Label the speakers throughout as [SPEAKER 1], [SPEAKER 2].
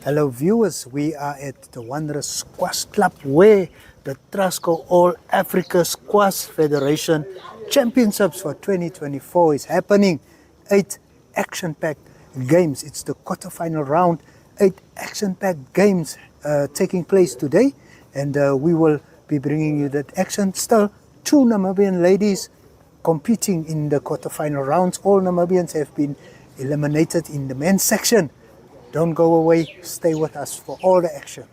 [SPEAKER 1] Hello viewers, we are at the Wanderers Squash Club where the Trustco All Africa Squash Federation Championships for 2024 is happening. 8 action-packed games. It's the quarterfinal round. 8 action-packed games taking place today, and we will be bringing you that action. Still, 2 Namibian ladies competing in the quarterfinal rounds. All Namibians have been eliminated in the men's section. Don't go away, stay with us for all the action.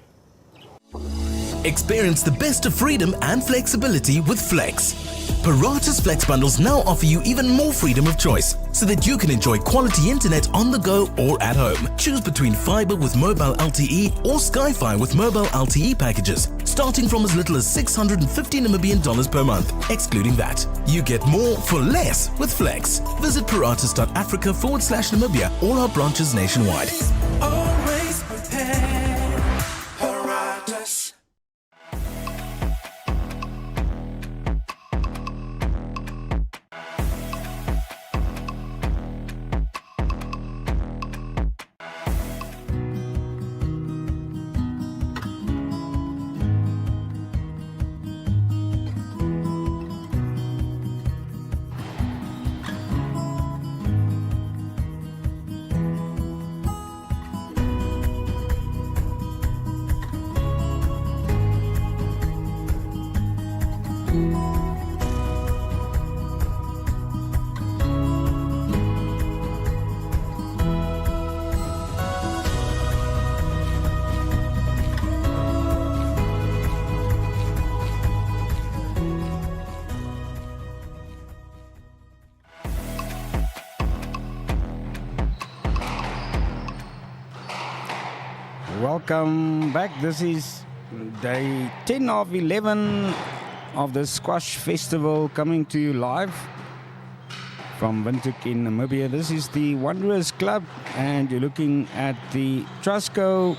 [SPEAKER 2] Experience the best of freedom and flexibility with Flex. Parata's Flex bundles now offer you even more freedom of choice so that you can enjoy quality internet on the go or at home. Choose between fiber with mobile LTE or Sky-Fi with mobile LTE packages, starting from as little as 650 Namibian dollars per month, excluding that. You get more for less with Flex. Visit paratus.africa/Namibia, all our branches nationwide.
[SPEAKER 3] Always prepared, Paratus.
[SPEAKER 4] Welcome back. This is day 10 of 11 of the Squash Festival, coming to you live from Windhoek in Namibia. This is the Wanderers Club, and you're looking at the Trustco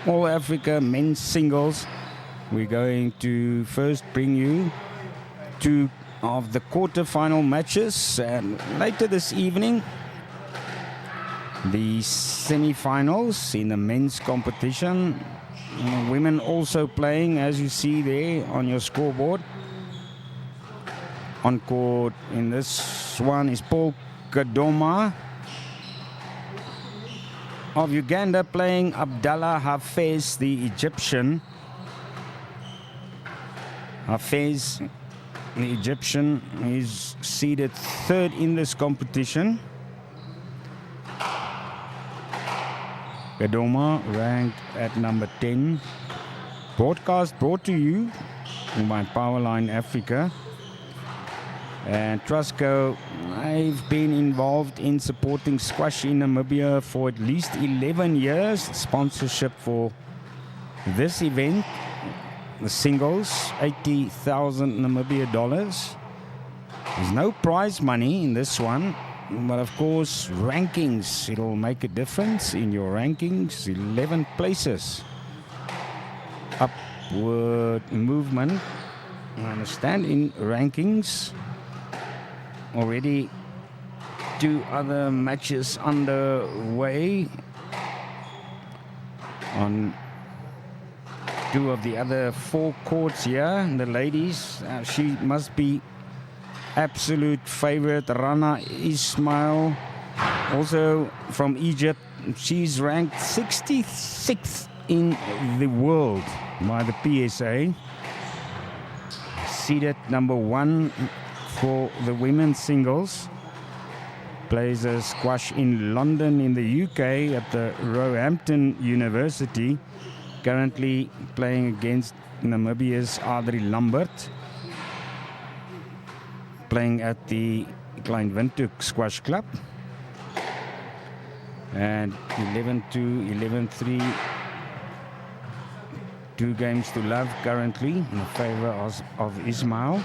[SPEAKER 4] All Africa Men's Singles. We're going to first bring you 2 of the quarter-final matches, and later this evening the semi-finals in the men's competition. Women also playing, as you see there on your scoreboard. On court in this one is Paul Kadoma of Uganda playing Abdallah Hafez, the Egyptian. Hafez, the Egyptian, is seeded 3rd in this competition. Kadoma ranked at number 10. Broadcast brought to you by Powerline Africa. And Trustco, I've been involved in supporting squash in Namibia for at least 11 years. Sponsorship for this event, the singles, 80,000 Namibia dollars. There's no prize money in this one. But of course, rankings, it'll make a difference in your rankings. 11 places. Upward movement, I understand, in rankings. Already 2 other matches underway on 2 of the other 4 courts here. The ladies, she must be absolute favorite. Rana Ismail, also from Egypt. She's ranked 66th in the world by the PSA. Seeded number 1 for the women's singles. Plays a squash in London in the UK at the Roehampton University. Currently playing against Namibia's Adri Lambert, playing at the Klein Windhoek Squash Club. And 11-2, 11-3, 2 games to love currently in favor of Ismail.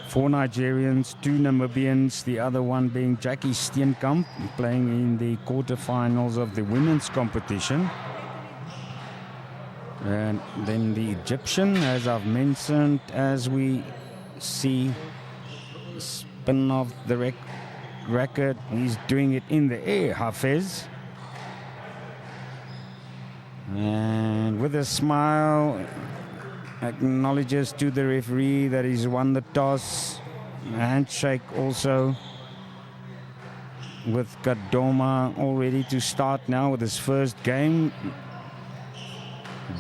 [SPEAKER 4] 4 Nigerians, 2 Namibians, the other one being Jackie Steenkamp, playing in the quarterfinals of the women's competition. And then the Egyptian, as I've mentioned, as we see spin of the racket, he's doing it in the air. Hafez And with a smile, acknowledges to the referee that he's won the toss. A handshake also with Kadoma all ready to start now with his first game.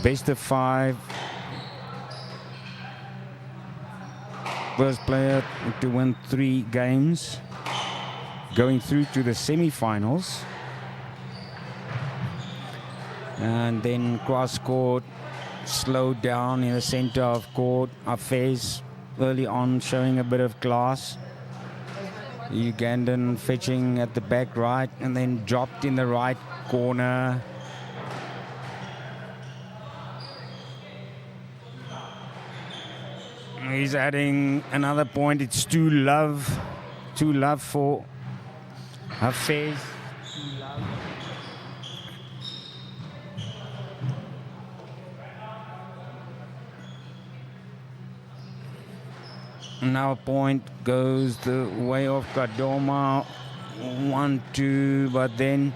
[SPEAKER 4] Best of 5. First player to win 3 games, going through to the semi-finals. And then cross court, slowed down in the center of court. Hafez early on showing a bit of class. Ugandan fetching at the back right and then dropped in the right corner. He's adding another point. It's 2-love. 2-love for Hafez. Now a point goes the way of Kadoma. 1-2, but then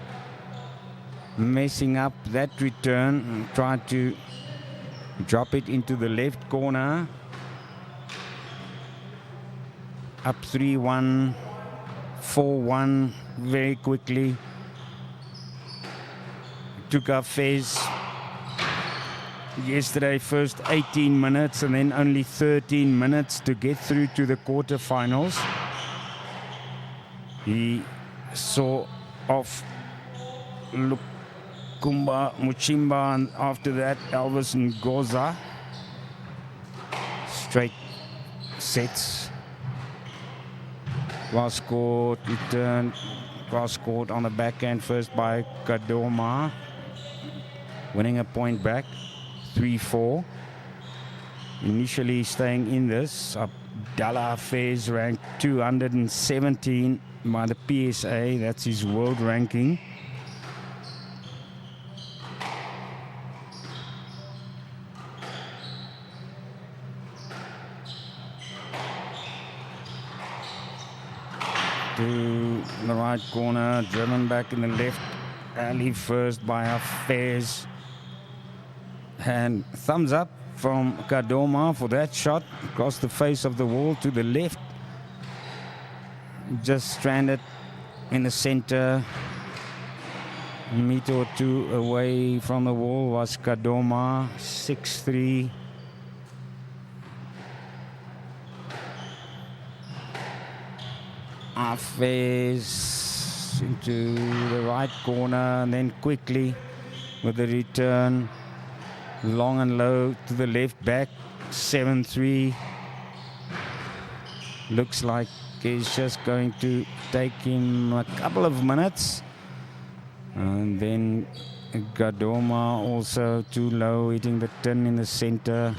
[SPEAKER 4] messing up that return. Tried to drop it into the left corner. Up 3-1, 4-1 very quickly. Took Hafez yesterday first 18 minutes and then only 13 minutes to get through to the quarterfinals. He saw off Lukumba Muchimba and after that Elvis Ngoza. Straight sets. Cross court, return, cross court on the backhand first by Kadoma. Winning a point back, 3-4. Initially staying in this, Abdallah Hafez ranked 217 by the PSA, that's his world ranking. To the right corner, driven back in the left alley first by Hafez. And thumbs up from Kadoma for that shot across the face of the wall to the left. Just stranded in the center. A meter or two away from the wall was Kadoma, 6-3. Hafez into the right corner and then quickly with the return. Long and low to the left back, 7-3. Looks like he's just going to take him a couple of minutes. And then Kadoma also too low, hitting the tin in the center.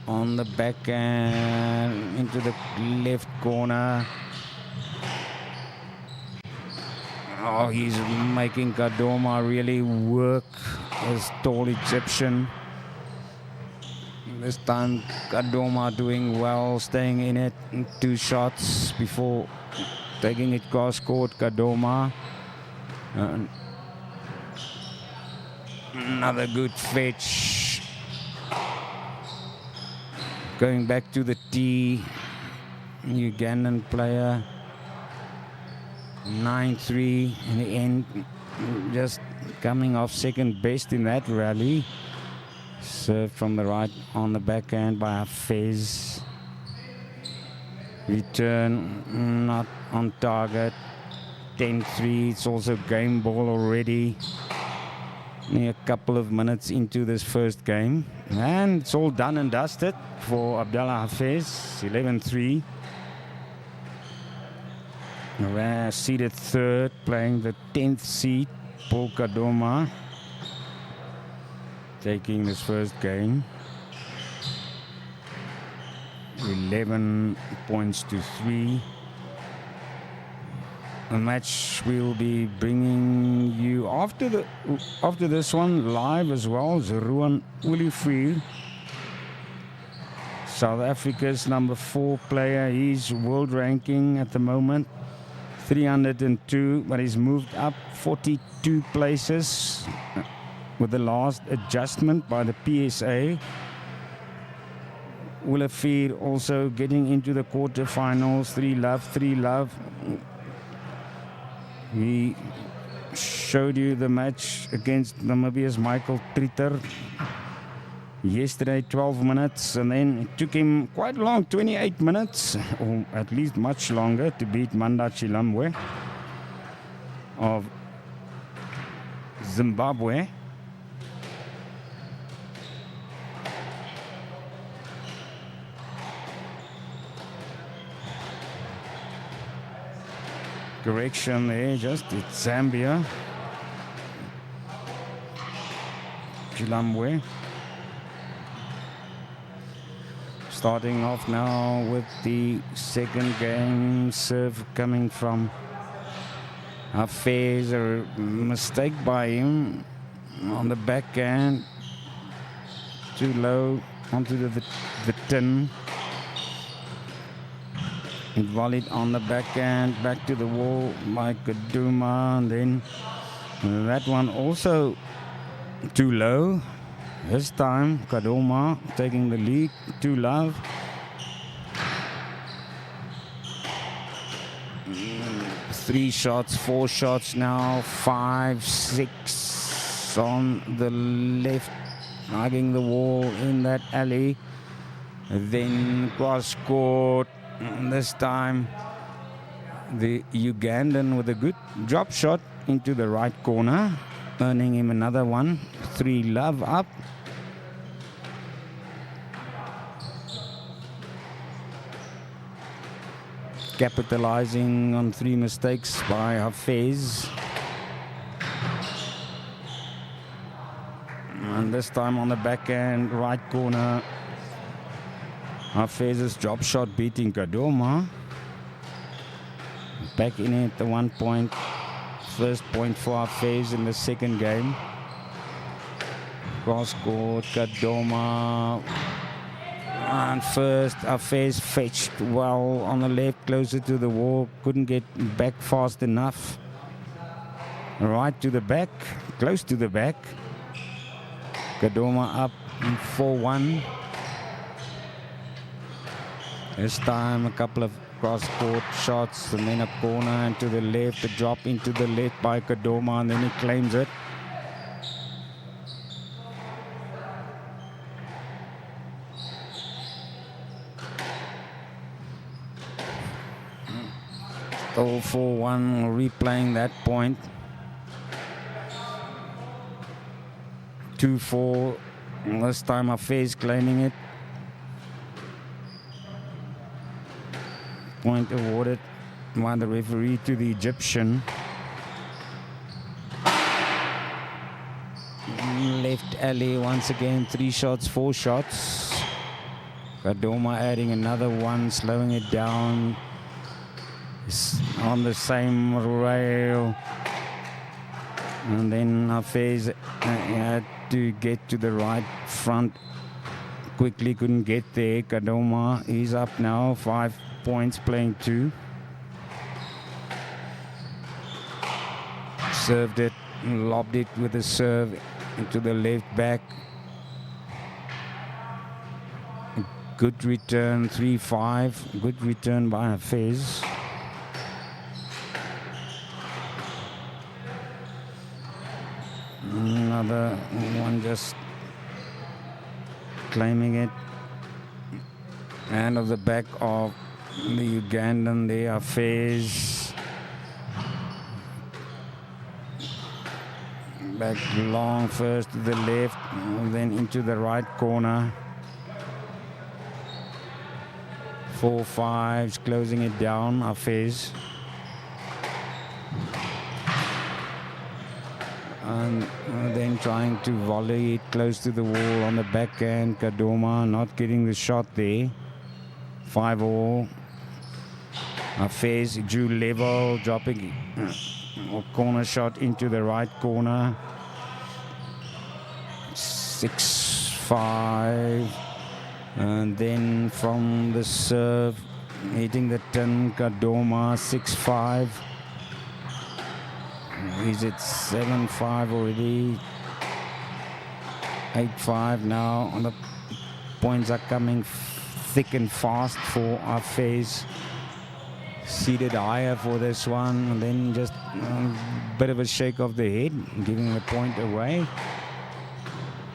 [SPEAKER 4] On the backhand into the left corner. Oh, he's making Kadoma really work, this tall Egyptian. This time Kadoma doing well, staying in it. 2 shots before taking it cross court. Kadoma. Another good fetch. Going back to the tee, Ugandan player, 9-3 in the end, just coming off second best in that rally. Served from the right on the backhand by Hafez. Return not on target, 10-3, it's also game ball already. Only a couple of minutes into this first game. And it's all done and dusted for Abdallah Hafez, 11-3. Seated third, playing the 10th seed, Paul Kadoma, taking this first game. 11 points to 3. A match we'll be bringing you after this one live as well. Zeruan Olivier, South Africa's number 4 player. He's world ranking at the moment 302, but he's moved up 42 places with the last adjustment by the PSA. Olivier also getting into the quarterfinals. 3 love. He showed you the match against Namibia's Michael Tritter yesterday, 12 minutes, and then it took him quite long, 28 minutes, or at least much longer, to beat Manda Chilambwe of Zimbabwe. Correction there, just it's Zambia. Chilambwe. Starting off now with the second game, serve coming from Hafez, a mistake by him on the backhand, too low onto the tin. Volleyed on the backhand, back to the wall by Kadoma, and then that one also too low. This time Kadoma taking the lead, 2 love. Three shots, 4 shots now, 5, 6 on the left, hugging the wall in that alley. Then cross court. This time the Ugandan with a good drop shot into the right corner, earning him another one. 3 love up. Capitalizing on 3 mistakes by Hafez. And this time on the backhand, right corner, Hafez's drop shot beating Kadoma. Back in it, the 1 point. First point for Hafez in the second game. Cross court, Kadoma. And first, Hafez fetched well on the left, closer to the wall. Couldn't get back fast enough. Right to the back, close to the back. Kadoma up 4-1. This time a couple of cross-court shots and then a corner and to the left, a drop into the left by Kadoma, and then he claims it. Still 4-1, replaying that point. 2-4, this time Hafez claiming it. Point awarded by the referee to the Egyptian. Left alley once again, 3 shots, 4 shots. Kadoma adding another one, slowing it down. It's on the same rail. And then Hafez had to get to the right front. Quickly couldn't get there. Kadoma is up now, 5 points, playing 2. Served it, lobbed it with a serve into the left back. Good return, 3-5. Good return by Hafez. Another one just claiming it. And of the back of the Ugandan there, Hafez. Back long, first to the left, then into the right corner. 4-5, closing it down, Hafez. And then trying to volley it close to the wall on the backhand. Kadoma not getting the shot there. 5-all. Hafez drew level, dropping a corner shot into the right corner. 6-5. And then from the serve, hitting the tin, Kadoma, 6-5. Is it 7-5 already? 8-5 now. The points are coming thick and fast for Hafez. Seated higher for this one. And then just a bit of a shake of the head, giving the point away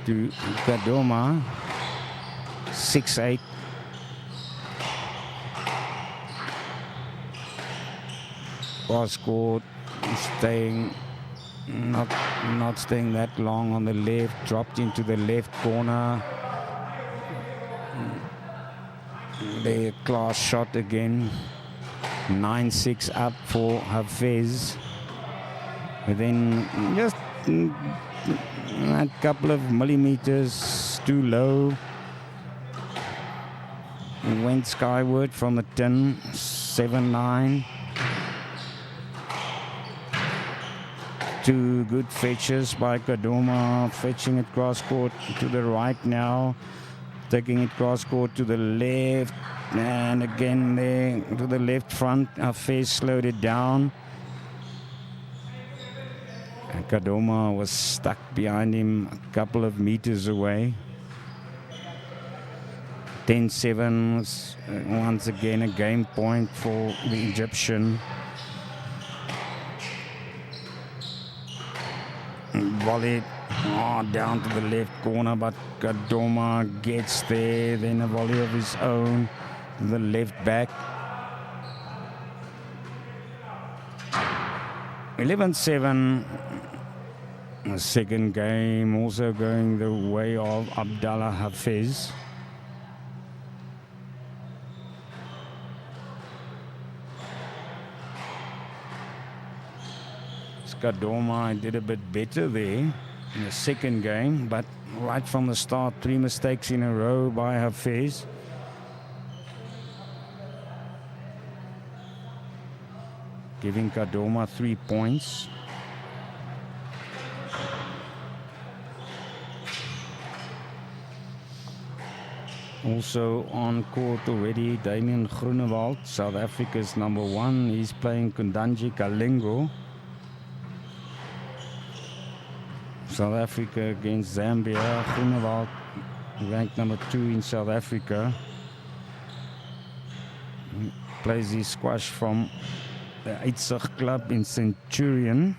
[SPEAKER 4] to Kadoma. 6-8. Trustco staying not staying that long on the left, dropped into the left corner. The class shot again. 9-6 up for Hafez. But then just a couple of millimeters too low. Went skyward from the 10. 7-9. Two good fetches by Kadoma, fetching it cross court to the right now, taking it cross court to the left, and again there to the left front. Hafez slowed it down, and Kadoma was stuck behind him a couple of meters away. 10-7 was once again a game point for the Egyptian. Volley down to the left corner, but Kadoma gets there. Then a volley of his own to the left back. 11-7. The second game also going the way of Abdallah Hafez. Kadoma did a bit better there in the second game, but right from the start, 3 mistakes in a row by Hafez. Giving Kadoma 3 points. Also on court already, Damian Groenewald, South Africa's number 1. He's playing Kundanji Kalengo. South Africa against Zambia. Groenewald ranked number 2 in South Africa. He plays his squash from the Eitzig club in Centurion.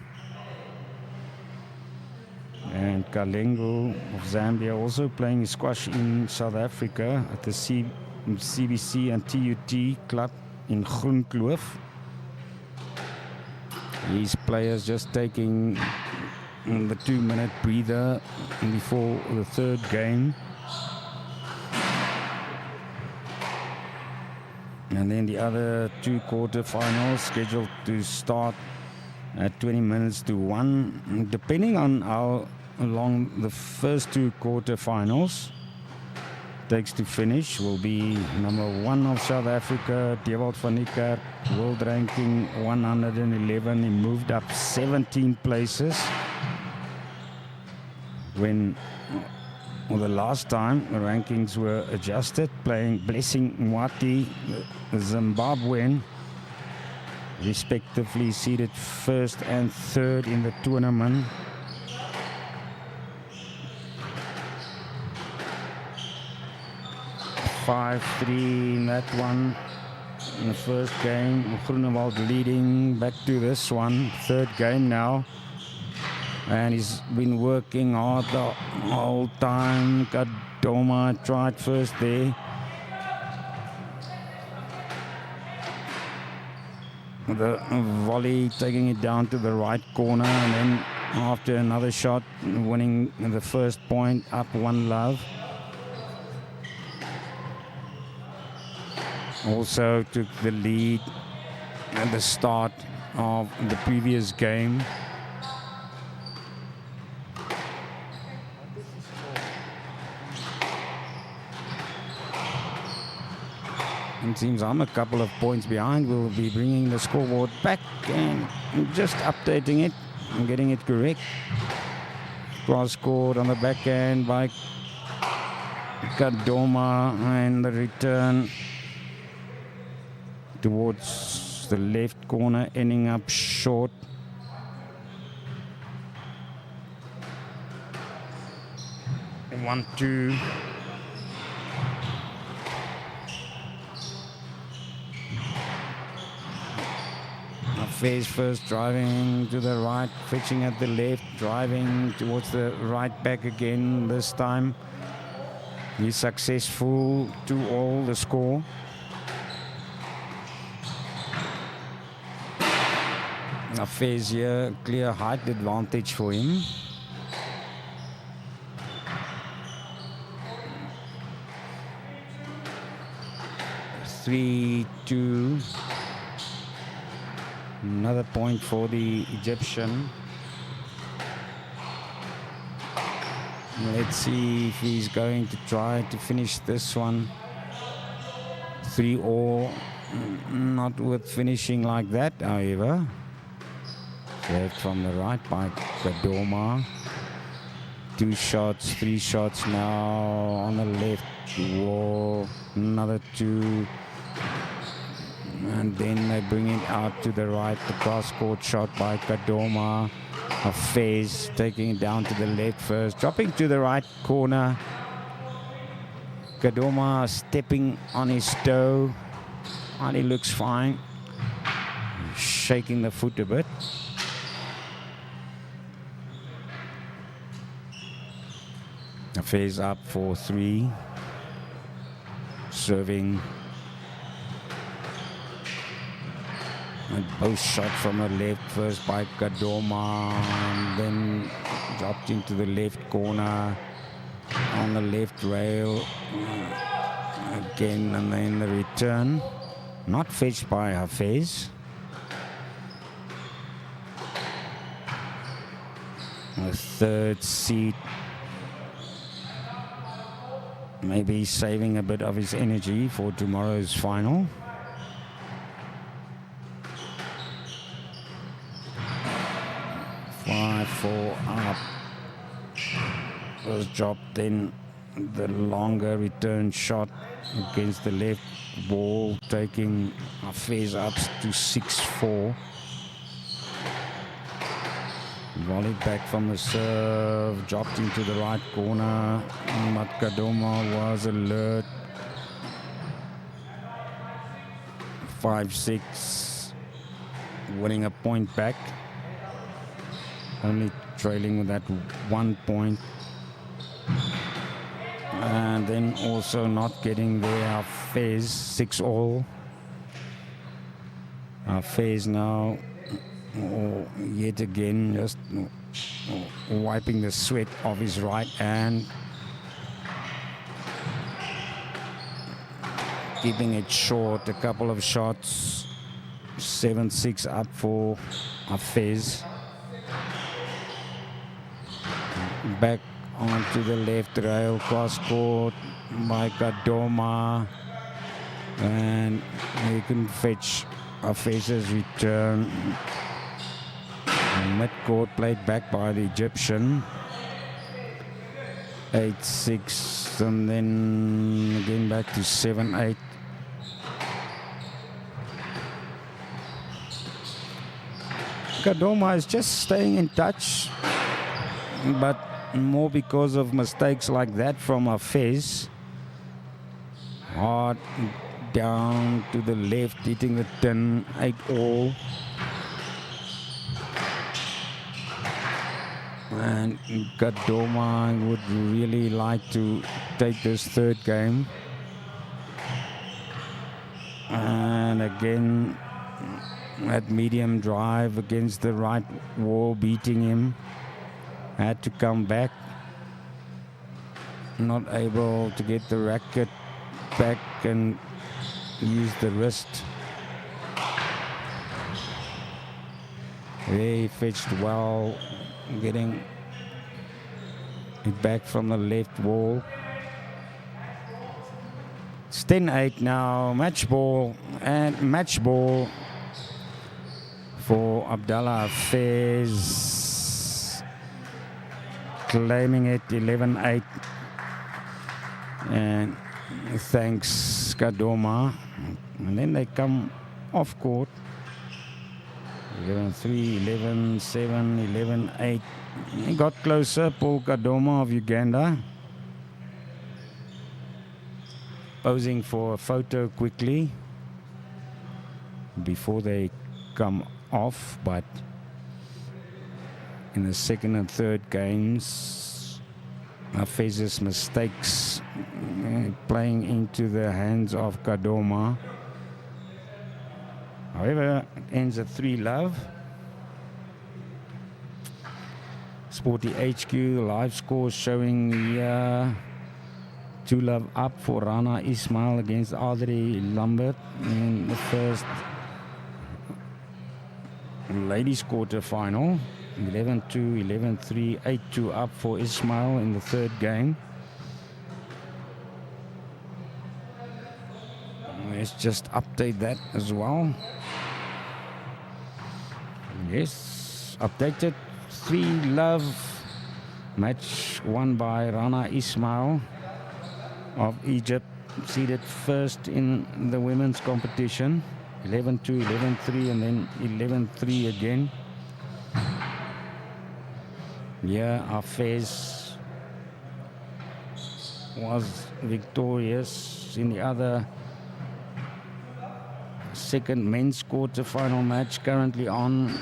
[SPEAKER 4] And Kalengo of Zambia also playing his squash in South Africa at the CBC and TUT club in Groenkloof. These players just taking the 2-minute breather before the third game. And then the other 2 quarterfinals scheduled to start at 20 minutes to 1. Depending on how long the first 2 quarterfinals takes to finish, will be number 1 of South Africa, Dewald van Niekerk, world ranking 111. He moved up 17 places. When the last time the rankings were adjusted, playing Blessing Mwati, the Zimbabwean, respectively seeded 1st and 3rd in the tournament. (5-3) in that one in the first game. Groenewald leading back to this one, third game now. And he's been working hard the whole time. Kadoma tried first there. The volley taking it down to the right corner, and then after another shot, winning the first point, up 1-love. Also took the lead at the start of the previous game. It seems I'm a couple of points behind. We'll be bringing the scoreboard back and just updating it and getting it correct. Cross scored on the backhand by Kadoma, and the return towards the left corner, ending up short. 1-2. Hafez first driving to the right, fetching at the left, driving towards the right back again this time. He's successful, 2-all the score. Hafez here, clear height advantage for him. Three, two. Another point for the Egyptian. Let's see if he's going to try to finish this one. 3-all. Not worth finishing like that, however. Left from the right by Kadoma. 2 shots, 3 shots now on the left wall. Another 2. And then they bring it out to the right. The cross-court shot by Kadoma. Hafez taking it down to the left first. Dropping to the right corner. Kadoma stepping on his toe. And he looks fine. Shaking the foot a bit. Hafez up for 3. Serving. And both shot from the left first by Kadoma, and then dropped into the left corner on the left rail again, and then the return not fetched by Hafez. The third seat, maybe saving a bit of his energy for tomorrow's final. 5-4 up. Was dropped, then the longer return shot against the left wall, taking Hafez up to 6-4. Volleyed back from the serve, dropped into the right corner. But Kadoma was alert. 5-6, winning a point back. Only trailing with that 1 point. And then also not getting there, Hafez, 6-all. Hafez now, yet again, just wiping the sweat off his right hand. Keeping it short, a couple of shots. 7-6 up for Hafez. Back onto the left rail, cross court by Kadoma, and he couldn't fetch Hafez's return. Mid-court played back by the Egyptian. 8-6, and then again back to 7-8. Kadoma is just staying in touch, but more because of mistakes like that from Hafez. Hard down to the left, hitting the tin, 8-all. And Kadoma would really like to take this third game. And again, that medium drive against the right wall, beating him. Had to come back. Not able to get the racket back and use the wrist. They fetched well, getting it back from the left wall. It's 10-8 now, match ball for Abdallah Hafez. Claiming it 11-8, and thanks Kadoma. And then they come off court. 11-3, 11-7, 11-8. He got closer, Paul Kadoma of Uganda. posing for a photo quickly before they come off, but in the second and third games, Hafez's mistakes playing into the hands of Kadoma. However, it ends at 3-love. Sporty HQ live scores showing here 2-love up for Rana Ismail against Audrey Lambert in the first ladies quarter final. 11-2, 11-3, 8-2 up for Ismail in the third game. Let's just update that as well. Yes, updated. 3-love match won by Rana Ismail of Egypt, seeded first in the women's competition. 11-2, 11-3, and then 11-3 again. Yeah, Hafez was victorious in the other second men's quarter-final match currently on.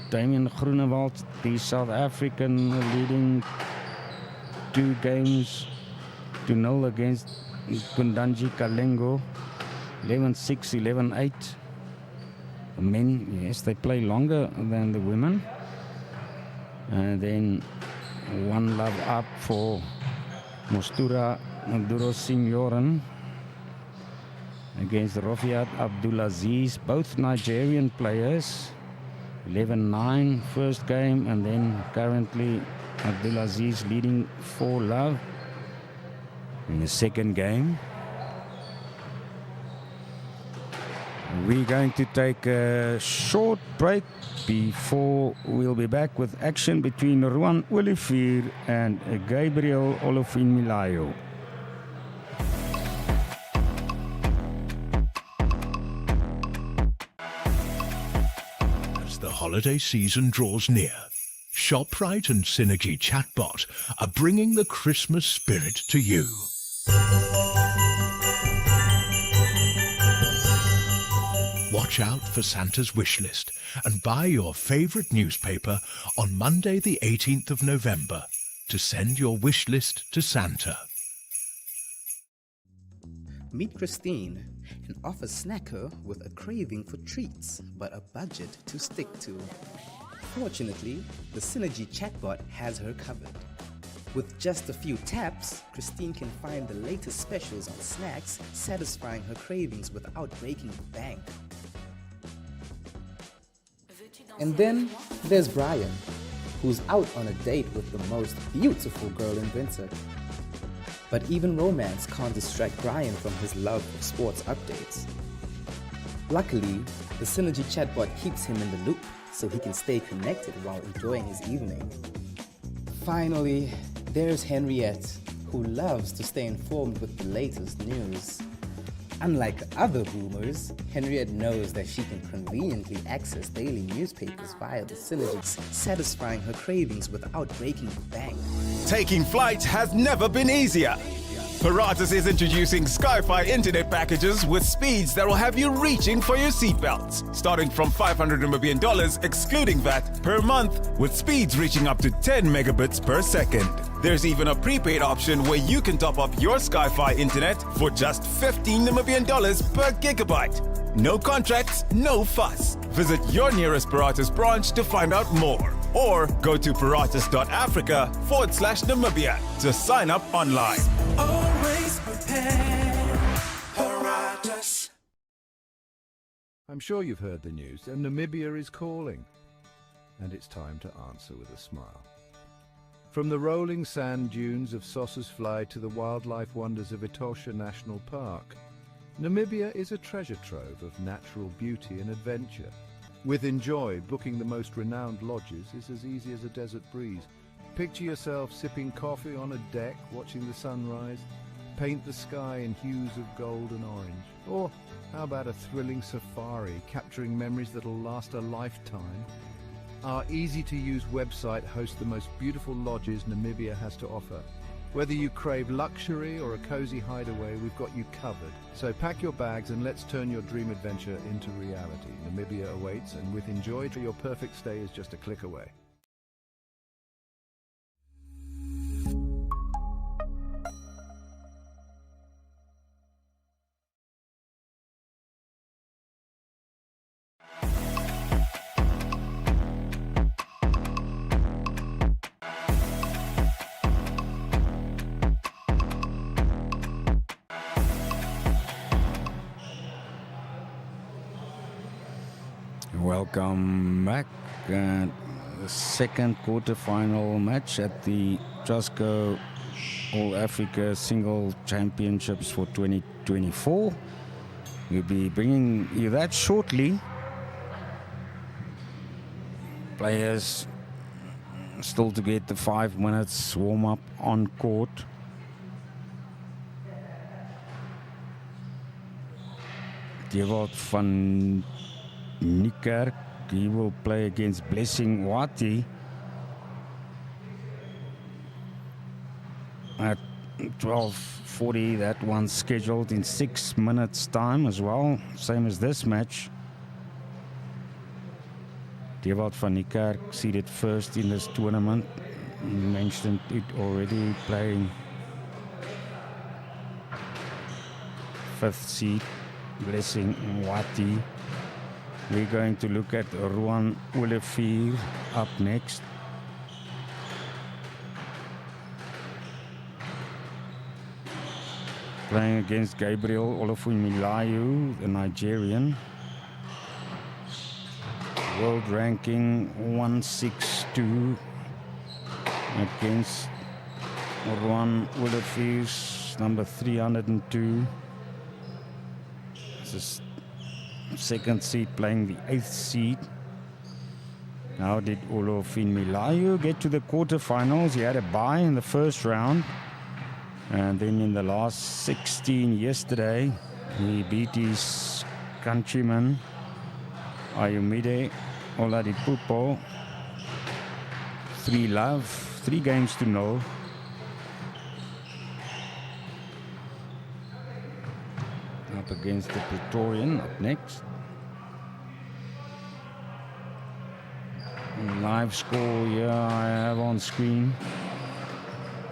[SPEAKER 4] Damien Groenewald, the South African, leading 2-0 against Kundanji Kalengo. 11-6, 11-8. The men, yes, they play longer than the women. And then 1-love up for Mostura Duro Signoran against Rofiat Abdulaziz, both Nigerian players. 11-9 first game, and then currently Abdulaziz leading 4-love in the second game. We're going to take a short break before we'll be back with action between Ruan Olivier and Gabriel Olofin-Milayo.
[SPEAKER 5] As the holiday season draws near, ShopRite and Synergy Chatbot are bringing the Christmas spirit to you. Watch out for Santa's wish list and buy your favorite newspaper on Monday the 18th of November to send your wish list to Santa.
[SPEAKER 6] Meet Christine, an office snacker with a craving for treats but a budget to stick to. Fortunately, the Synergy chatbot has her covered. With just a few taps, Christine can find the latest specials on snacks, satisfying her cravings without breaking the bank. And then there's Brian, who's out on a date with the most beautiful girl in Windsor. But even romance can't distract Brian from his love of sports updates. Luckily, the Synergy chatbot keeps him in the loop so he can stay connected while enjoying his evening. Finally, there's Henriette, who loves to stay informed with the latest news. Unlike other boomers, Henriette knows that she can conveniently access daily newspapers via the Synergy, satisfying her cravings without breaking the bank.
[SPEAKER 7] Taking flight has never been easier. Paratus is introducing Sky-Fi internet packages with speeds that will have you reaching for your seatbelts, starting from $500 million excluding VAT per month, with speeds reaching up to 10 megabits per second. There's even a prepaid option where you can top up your Sky-Fi internet for just $15 million per gigabyte. No contracts, no fuss. Visit your nearest Paratus branch to find out more, or go to paratus.africa/Namibia to sign up online.
[SPEAKER 3] Always prepared. Paratus.
[SPEAKER 8] I'm sure you've heard the news, and Namibia is calling. And it's time to answer with a smile. From the rolling sand dunes of Sossusvlei to the wildlife wonders of Etosha National Park, Namibia is a treasure trove of natural beauty and adventure. With Enjoy, booking the most renowned lodges is as easy as a desert breeze. Picture yourself sipping coffee on a deck, watching the sunrise. Paint the sky in hues of gold and orange. Or how about a thrilling safari, capturing memories that'll last a lifetime? Our easy-to-use website hosts the most beautiful lodges Namibia has to offer. Whether you crave luxury or a cozy hideaway, we've got you covered. So pack your bags and let's turn your dream adventure into reality. Namibia awaits, and with Enjoy, your perfect stay is just a click away.
[SPEAKER 4] Welcome back. The second quarter-final match at the Trustco All Africa Single Championships for 2024. We'll be bringing you that shortly. Players still to get the 5 minutes warm-up on court. Dewald van Niekerk, he will play against Blessing Wati at 12:40. That one's scheduled in 6 minutes time as well, same as this match. Dewald van Niekerk seeded first in this tournament. Mentioned it already, playing 5th seed Blessing Wati. We're going to look at Ruan Olivier up next. Playing against Gabriel Olufimilayu, the Nigerian. World ranking 162 against Ruan Olivier's number 302. This is second seed playing the 8th seed. How did Olufimilayu get to the quarterfinals? He had a bye in the first round, and then in the last 16 yesterday, he beat his countryman Ayomide Oladipupo 3 games to 0. Up against the Praetorian up next. Live score here I have on screen.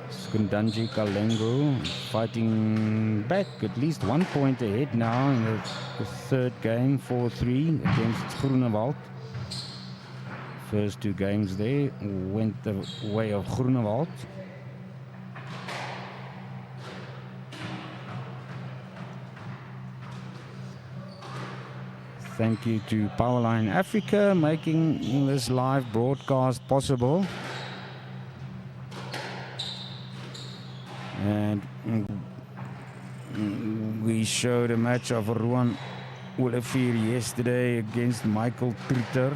[SPEAKER 4] Skundanji Kalengo fighting back at least 1 point ahead now in the third game, 4-3 against Groenewald. First 2 games there went the way of Groenewald. Thank you to Powerline Africa making this live broadcast possible. And we showed a match of Ruan Olivier yesterday against Michael Triter,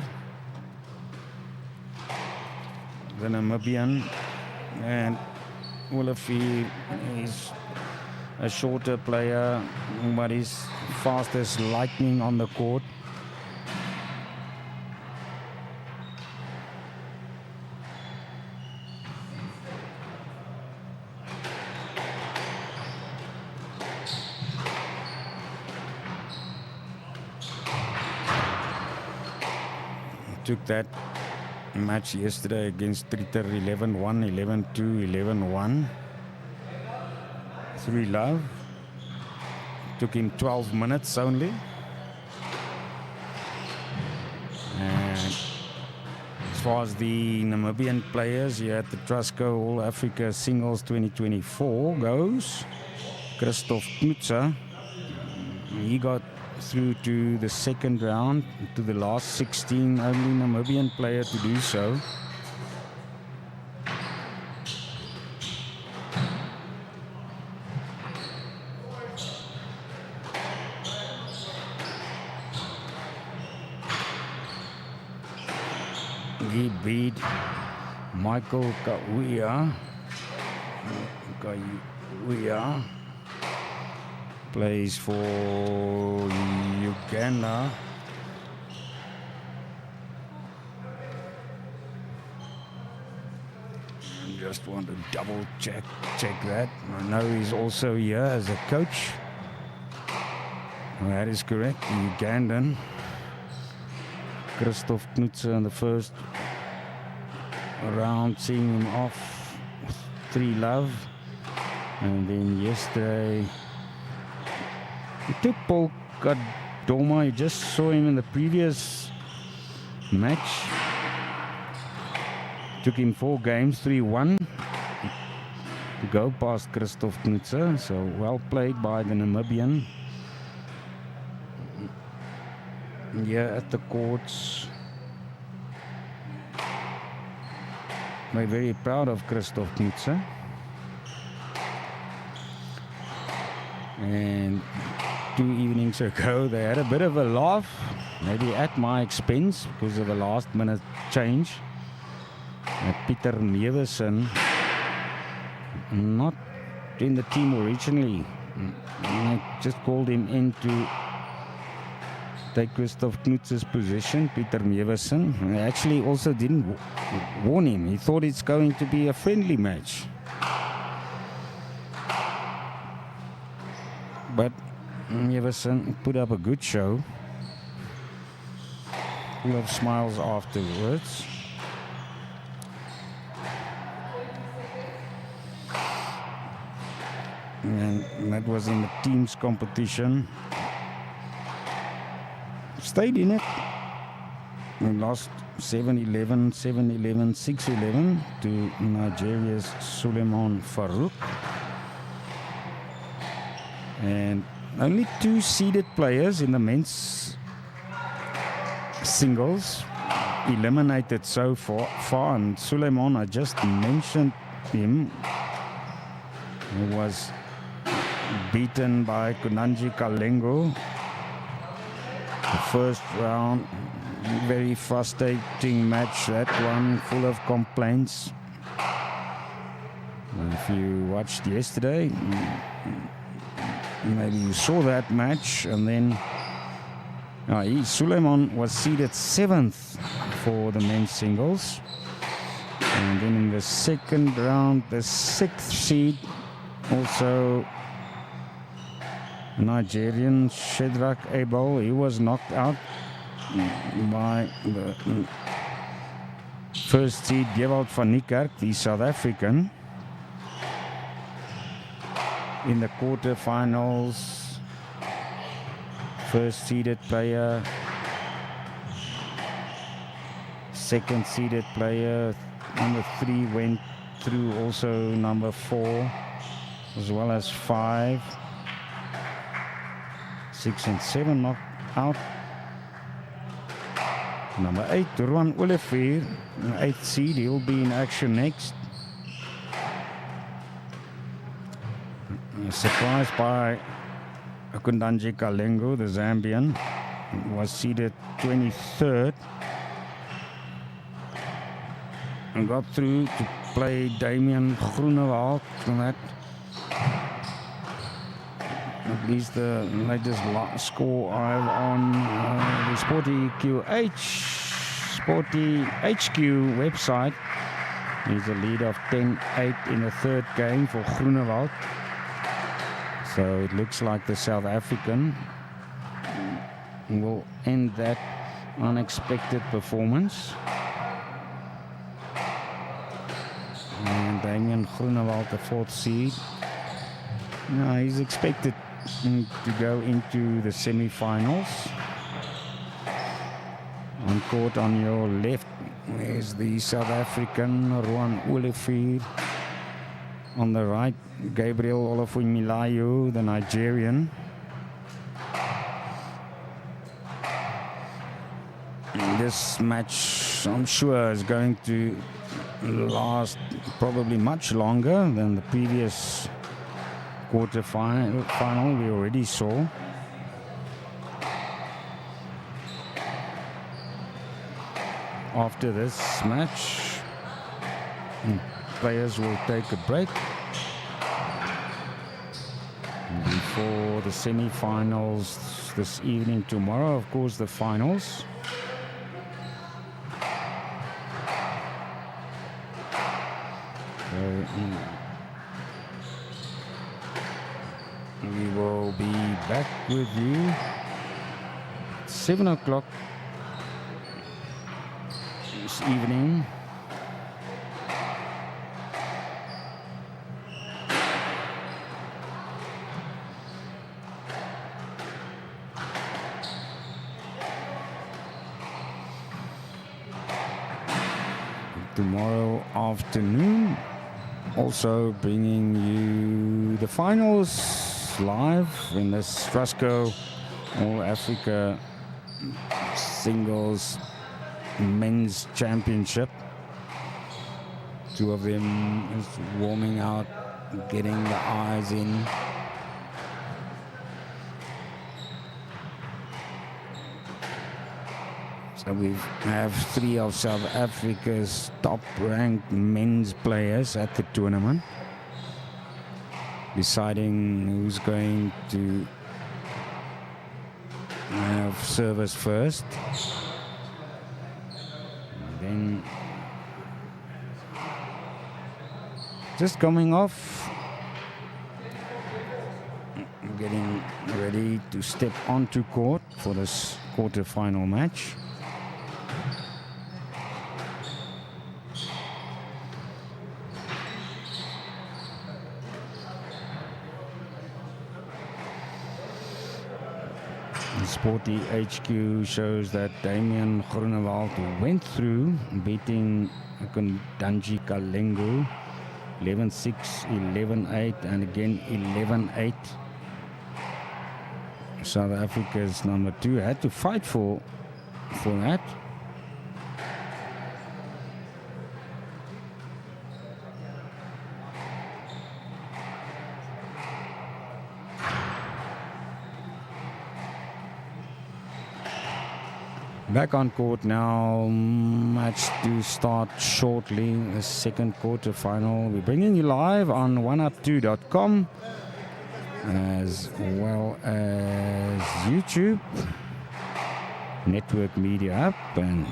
[SPEAKER 4] the Namibian. And Olivier is a shorter player, but he's fast as lightning on the court. Took that match yesterday against Triter 11-1, 11-2, 11-1. 3-love. Took him 12 minutes only. And as far as the Namibian players here at the Trustco All Africa Singles 2024 goes, Christoph Knutzer, he got through to the second round, to the last 16, only Namibian player to do so. He beat Michael Kawia. Plays for Uganda. just want to double check that. I know he's also here as a coach. That is correct. The Ugandan Christoph Knutzer in the first round, seeing him off 3-love. And then yesterday, he took Paul Kadoma. You just saw him in the previous match. Took him 4 games, 3-1 to go past Christoph Knutzer. So well played by the Namibian. Here at the courts, we're very proud of Christoph Knutzer. And 2 evenings ago, they had a bit of a laugh, maybe at my expense because of a last-minute change. Peter Meversen, not in the team originally. I just called him in to take Christoph Knutzer's position, Peter Meversen. I actually also didn't warn him. He thought it's going to be a friendly match. But Meversen put up a good show. Full of smiles afterwards. And that was in the teams competition. Stayed in it. We lost 7-11, 7-11, 6-11 to Nigeria's Suleiman Farouk. And only 2 seeded players in the men's singles eliminated so far. And Suleiman, I just mentioned him, he was beaten by Kunanji Kalengo. The first round, very frustrating match, that one, full of complaints. If you watched yesterday, maybe you saw that match. And then Suleiman was seeded 7th for the men's singles. And then in the second round, the 6th seed, also Nigerian Shedrack Abel, he was knocked out by the first seed Gewald van Niekerk, the South African. In the quarterfinals, first seeded player, second seeded player, number 3 went through, also number 4, as well as 5. 6 and 7 knocked out. Number 8, Ruan Olivier, 8th seed, he'll be in action next. Surprised by Kundanji Kalengo, the Zambian, was seeded 23rd and got through to play Damian Groenewald. That at least the latest score I've on the Sporty HQ website. He's a lead of 10-8 in the 3rd game for Groenewald. So it looks like the South African will end that unexpected performance. And Damian Groenewald, the 4th seed. He's expected to go into the semi-finals. On court on your left is the South African Ruan Olivier. On the right, Gabriel Olofunmilayo, the Nigerian. This match, I'm sure, is going to last probably much longer than the previous quarter-final we already saw. After this match, players will take a break before the semi-finals this evening. Tomorrow, of course, the finals. we will be back with you 7 o'clock this evening. Tomorrow afternoon, also bringing you the finals live in this Trustco All Africa Singles Men's Championship. Two of them is warming out, getting the eyes in. So we have three of South Africa's top-ranked men's players at the tournament, deciding who's going to have service first. And then just coming off, getting ready to step onto court for this quarter-final match. Sporty HQ shows that Damian Groenewald went through, beating Kundanji Kalengu 11-6, 11-8, and again 11-8. South Africa's number 2 had to fight for that. Back on court now, match to start shortly, the second quarter final. We're bringing you live on oneup2.com as well as YouTube, Network Media app. And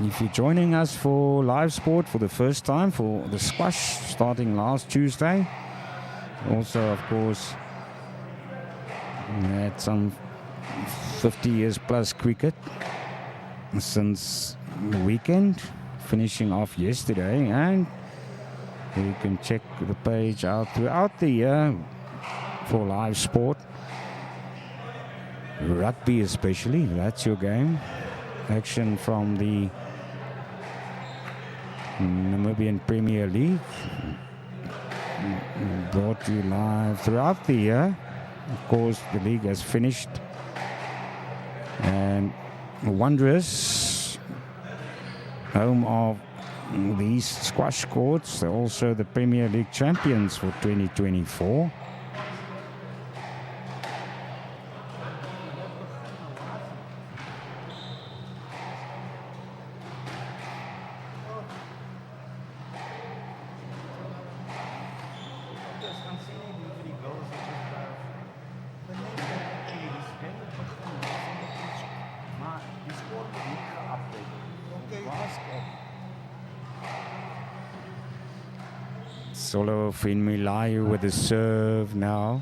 [SPEAKER 4] if you're joining us for live sport for the first time for the squash starting last Tuesday, also of course we had some 50 years plus cricket since the weekend, finishing off yesterday, and you can check the page out throughout the year for live sport. Rugby especially, that's your game. Action from the Namibian Premier League, brought to you live throughout the year. Of course, the league has finished, and Wanderers, home of these squash courts, they're also the Premier League champions for 2024. Solo Milu with the serve now.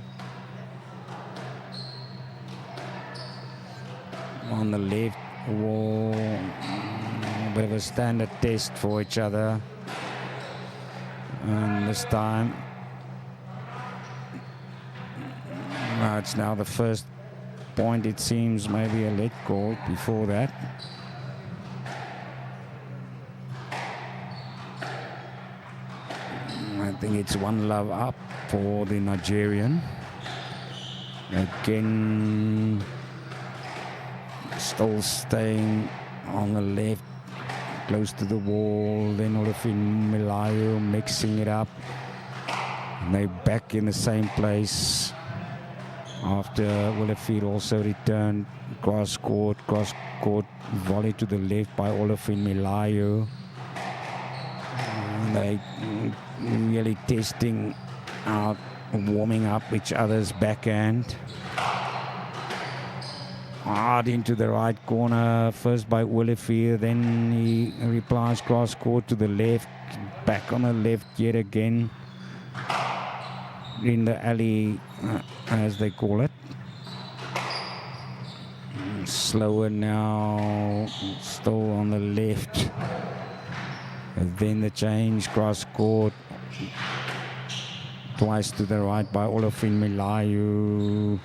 [SPEAKER 4] On the left wall, a bit of a standard test for each other. And this time, it's now the first point, it seems, maybe a let call before that. I think it's 1-love up for the Nigerian. Again, still staying on the left, close to the wall. Then Olivier Milu mixing it up. And they're back in the same place after Olivier also returned cross court, volley to the left by Olivier Milu. They really testing out, warming up each other's backhand. Hard into the right corner, first by Olivier, then he replies cross court to the left, back on the left yet again. In the alley, as they call it. Slower now, still on the left. And then the change, cross court. Twice to the right by Olivier Milu.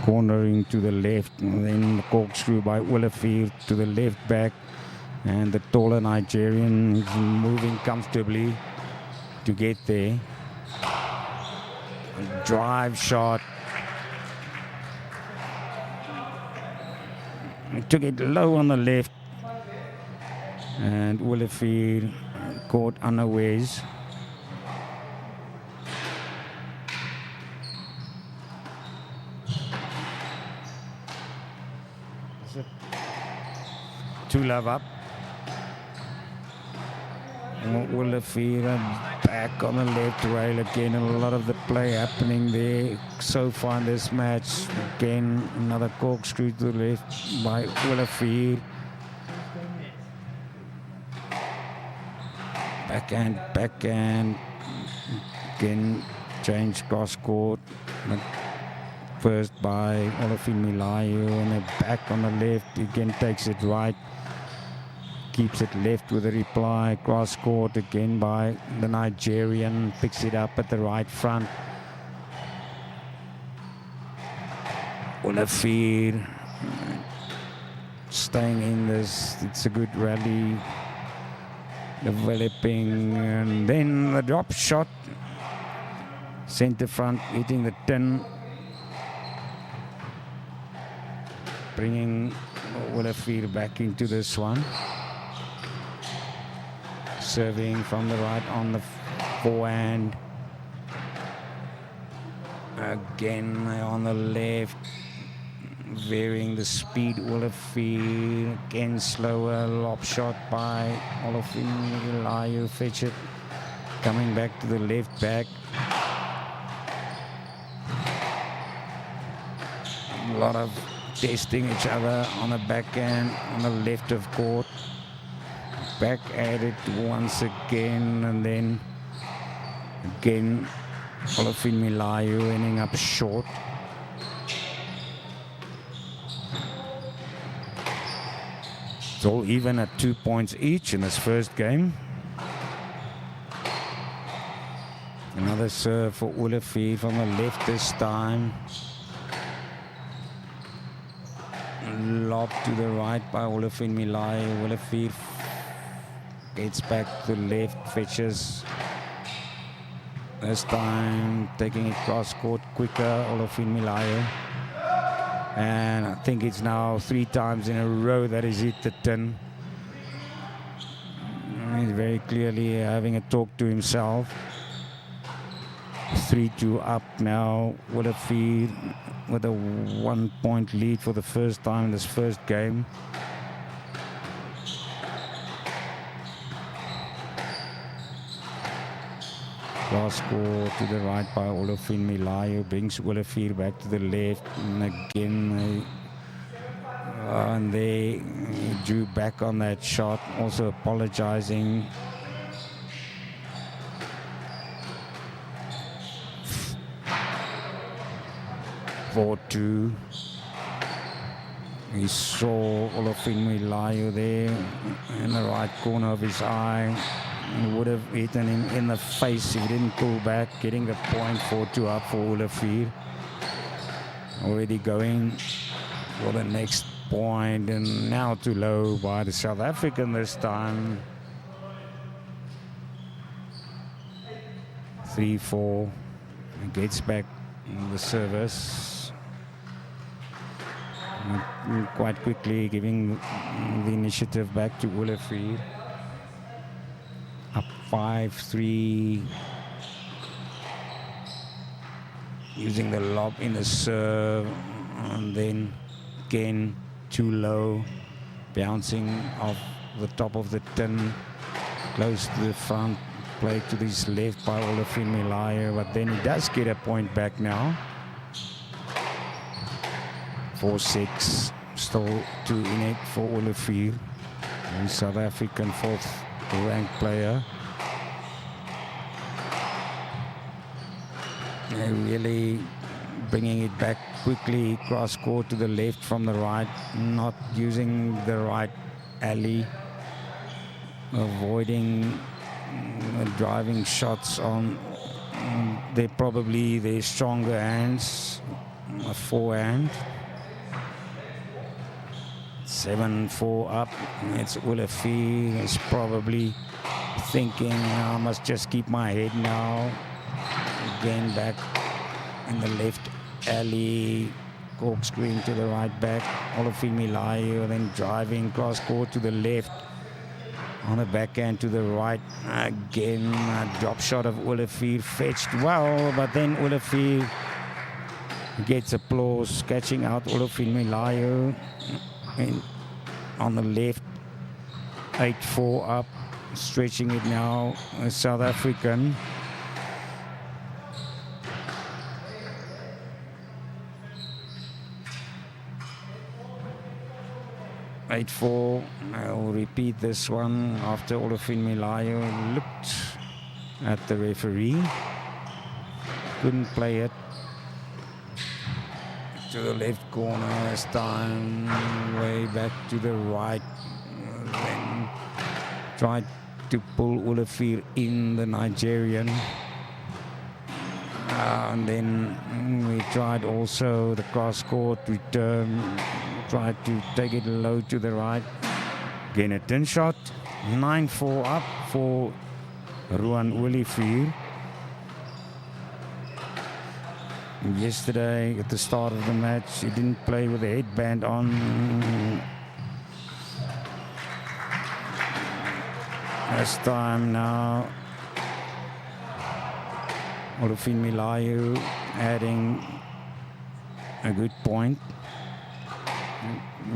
[SPEAKER 4] Cornering to the left. And then the corkscrew by Olivier to the left back. And the taller Nigerian is moving comfortably to get there. Drive shot. He took it low on the left. And Olivier caught unawares. Two love up. Olivier back on the left rail again. A lot of the play happening there so far in this match. Again, another corkscrew to the left by Olivier. Backhand. Again, change cross court. First by Olivier Milu, and then back on the left. Again, takes it right. Keeps it left with a reply. Cross court again by the Nigerian. Picks it up at the right front. Olivier staying in this. It's a good rally. Developing. And then the drop shot. Center front hitting the tin. Bringing Olivier back into this one. Serving from the right on the forehand. Again on the left. Varying the speed. Olivier again slower. Lob shot by Olivier Milu. Fetch it. Coming back to the left back. A lot of testing each other on the backhand on the left of court. Back at it once again, and then again Olivier Milu ending up short. It's all even at 2 points each in this first game. Another serve for Olivier from the left this time. Lob to the right by Olivier Milu. Olivier gets back to the left, fetches. This time taking it cross court quicker, Olivier Milu. And I think it's now 3 times in a row that he's hit the tin. He's very clearly having a talk to himself. 3-2 up now. Olivier with a 1 point lead for the first time in this first game. Cross court to the right by Olivier Milu. Brings Olivier back to the left. And again, and they drew back on that shot. Also apologizing. (4-2). He saw Olivier Milu there in the right corner of his eye. He would have hit him in the face if he didn't pull back, getting the point. 4-2 up for Olivier. Already going for the next point, and now too low by the South African this time. 3-4. Gets back the service. Quite quickly giving the initiative back to Olivier. Up 5-3. Using the lob in the serve. And then again too low. Bouncing off the top of the tin. Close to the front. Play to his left by Olivier Milu. But then he does get a point back now. 4-6. Still 2 in it for Olivier. The South African 4th ranked player. really bringing it back quickly, cross court to the left from the right, not using the right alley, avoiding driving shots on they're probably their stronger hands, a forehand. 7-4 up. It's Olivier. He's probably thinking, I must just keep my head now. Again back in the left alley, corkscrewing to the right back. Olivier Milu then driving cross court to the left. On the backhand to the right. Again, a drop shot of Olivier, fetched well, but then Olivier gets applause, catching out Olivier Milu. And on the left, 8-4 up, stretching it now, South African. I'll repeat this one after Olivier Milu looked at the referee. Couldn't play it. To the left corner this time, way back to the right. Then tried to pull Olivier in, the Nigerian. And then we tried also the cross court return, tried to take it low to the right. Again a 10 shot, 9-4 up for Ruan Olivier. Yesterday at the start of the match, he didn't play with a headband on. This time now, Olivier Milu adding a good point.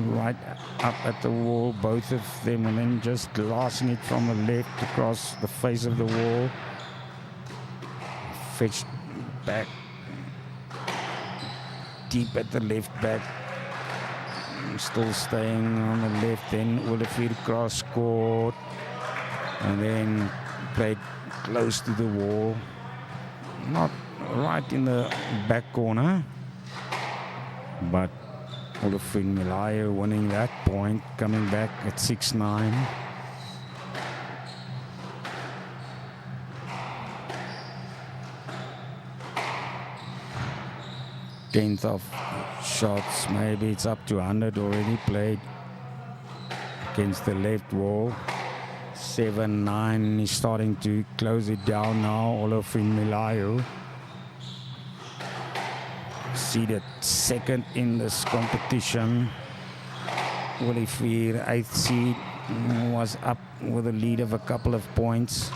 [SPEAKER 4] Right up at the wall, both of them, and then just glassing it from the left across the face of the wall. Fetched back deep at the left back. Still staying on the left, then Olivier cross court, and then played close to the wall. Not right in the back corner, but Olivier Milu winning that point, coming back at 6-9. Tenth of shots, maybe it's up to 100 already played against the left wall. 7-9, he's starting to close it down now, Olivier Milu. Seeded second in this competition. Olivier, 8th seed, was up with a lead of a couple of points.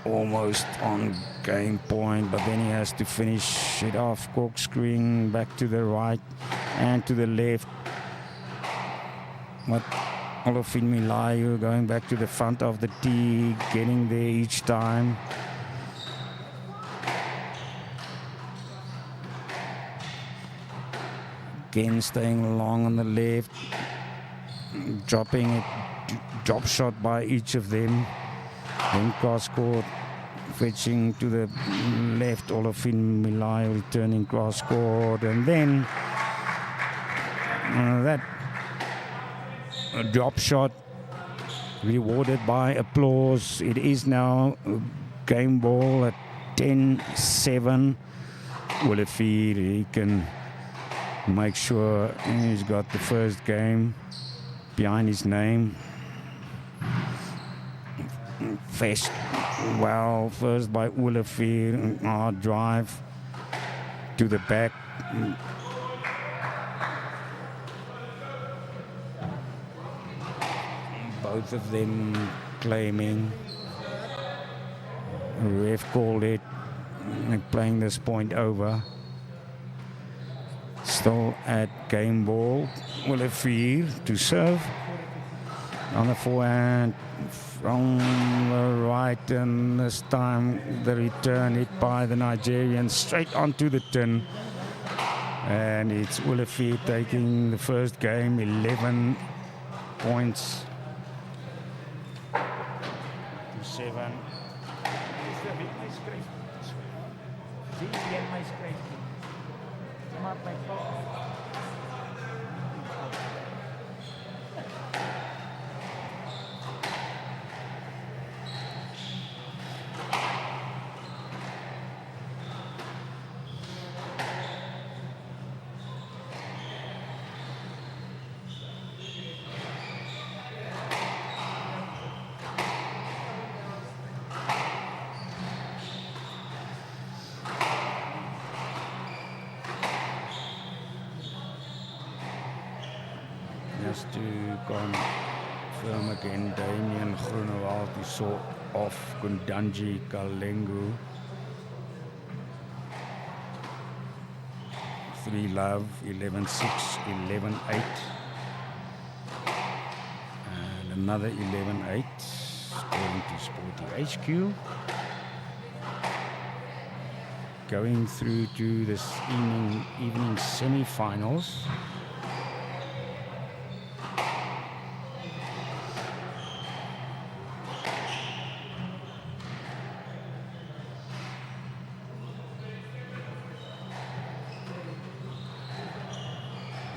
[SPEAKER 4] Almost on game point, but then he has to finish it off, corkscrewing back to the right and to the left. But Olivier Milu going back to the front of the tee, getting there each time. Again staying long on the left, dropping it, drop shot by each of them. Then cross court, fetching to the left, Olivier Milu returning cross court, and then that drop shot rewarded by applause. It is now game ball at 10-7. Olivier, he can make sure he's got the first game behind his name. Fetched well first by Olivier, hard drive to the back. Both of them claiming. Ref called it, playing this point over. Still at game ball. Olivier to serve on the forehand from the right, and this time the return hit by the Nigerian straight onto the tin. And it's Olivier taking the first game, 11 points to 7. Dis wie my skryf. Sien jy my skryf? Maak my fout. Just to confirm again, Damien Groenewald, he saw off Kundanji Kalengu. 3 love, 11-6, 11-8. And another 11-8, going to Sporty HQ. Going through to this evening semi-finals.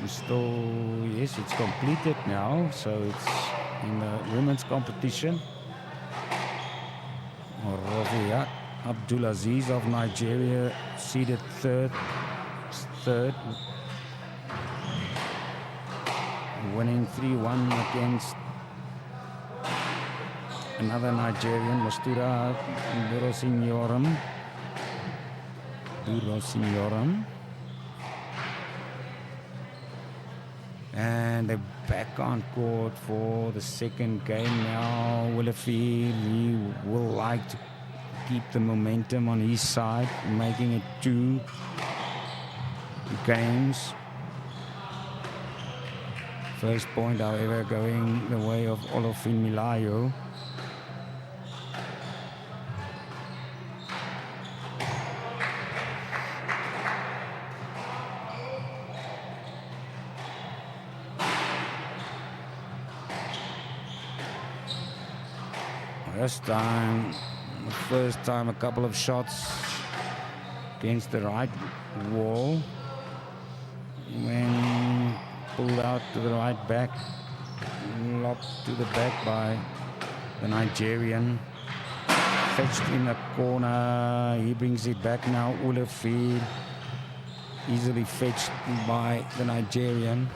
[SPEAKER 4] Still, yes, it's completed now, so it's in the women's competition. Rovia Abdulaziz of Nigeria seeded third, winning 3-1 against another Nigerian, Mastura Durosinyoram. And they're back on court for the second game now. Olivier, he will like to keep the momentum on his side, making it 2 games. First point, however, going the way of Olofin Milayo. This time, the first time, a couple of shots against the right wall. When pulled out to the right back, lobbed to the back by the Nigerian. Fetched in the corner, he brings it back now, Olivier. Easily fetched by the Nigerian.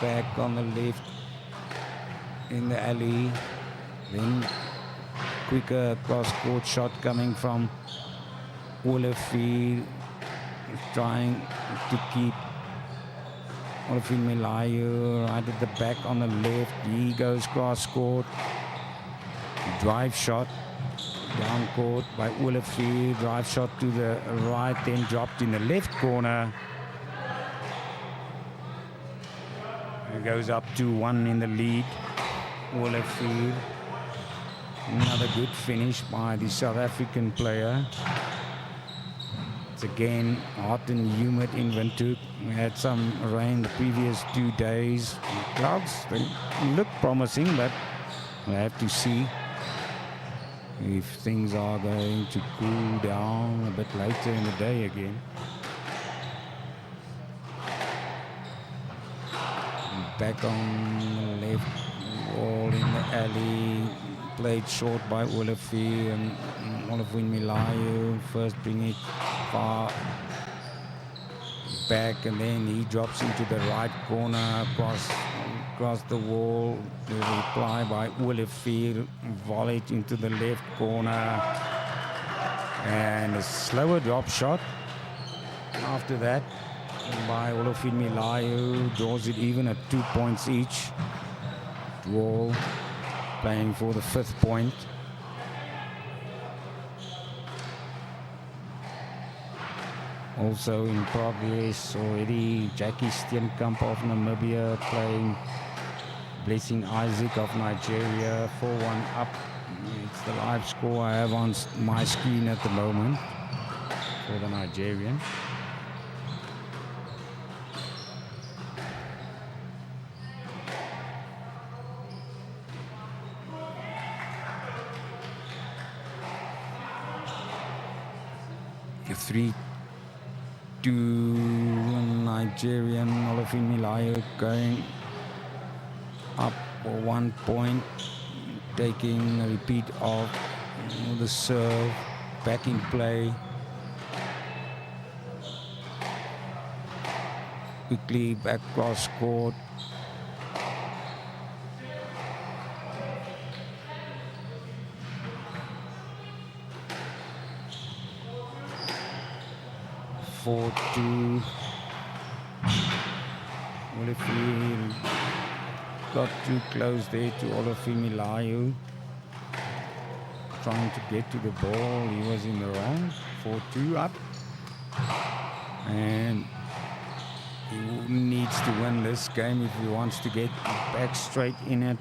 [SPEAKER 4] Back on the left in the alley. Then quicker cross-court shot coming from Olivier, trying to keep Olivier Milayo right at the back on the left. He goes cross-court. Drive shot down court by Olivier. Drive shot to the right, then dropped in the left corner. It goes up 2-1 in the lead. Olivier. Another good finish by the South African player. It's again hot and humid in Windhoek. We had some rain the previous 2 days. Clouds, they look promising, but we'll have to see if things are going to cool down a bit later in the day again. Back on the left wall in the alley. Played short by Olivier and Olivier Milayo. First bring it far back, and then he drops into the right corner across the wall. The reply by Olivier, volleyed into the left corner, and a slower drop shot after that by Olivier Milayo draws it even at 2 points each. Wall playing for the 5th point. Also in progress already, Jackie Steenkamp of Namibia playing Blessing Isaac of Nigeria, 4-1 up. It's the live score I have on my screen at the moment for the Nigerian. 3-2 Nigerian. Olivier Milayo going up for 1 point, taking a repeat of the serve, back in play. Quickly back cross court. (4-2). Olivier got too close there to Olivier Milayo. Trying to get to the ball, he was in the wrong. 4-2 up. And he needs to win this game if he wants to get back straight in it.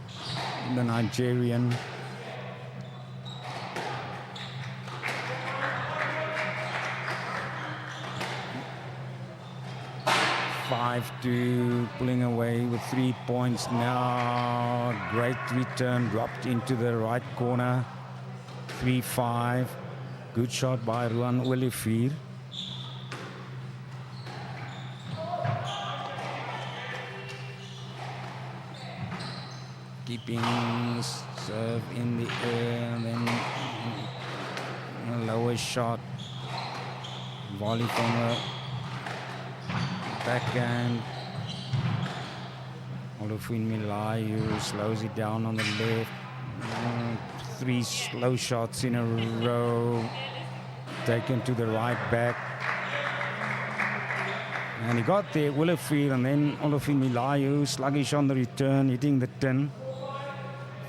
[SPEAKER 4] The Nigerian. (5-2), pulling away with 3 points now. Great return, dropped into the right corner. 3-5. Good shot by Ruan Olivier. Keeping serve in the air, and then a lower shot. Volley from the backhand. Olivier Milayo slows it down on the left. 3 slow shots in a row. Taken to the right back. And he got there, Olivier, and then Olivier Milayo sluggish on the return, hitting the tin.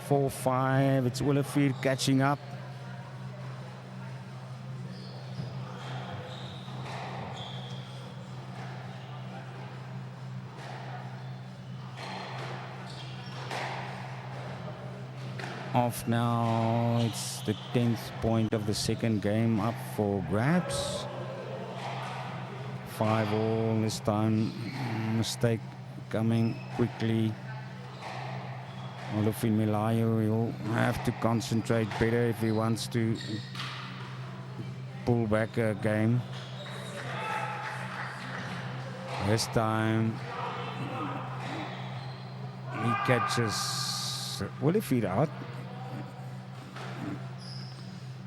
[SPEAKER 4] 4-5, it's Olivier catching up. Off now, it's the 10th point of the second game up for grabs. 5-all this time, mistake coming quickly. Olivier Milayo will have to concentrate better if he wants to pull back a game. This time he catches Olivier out.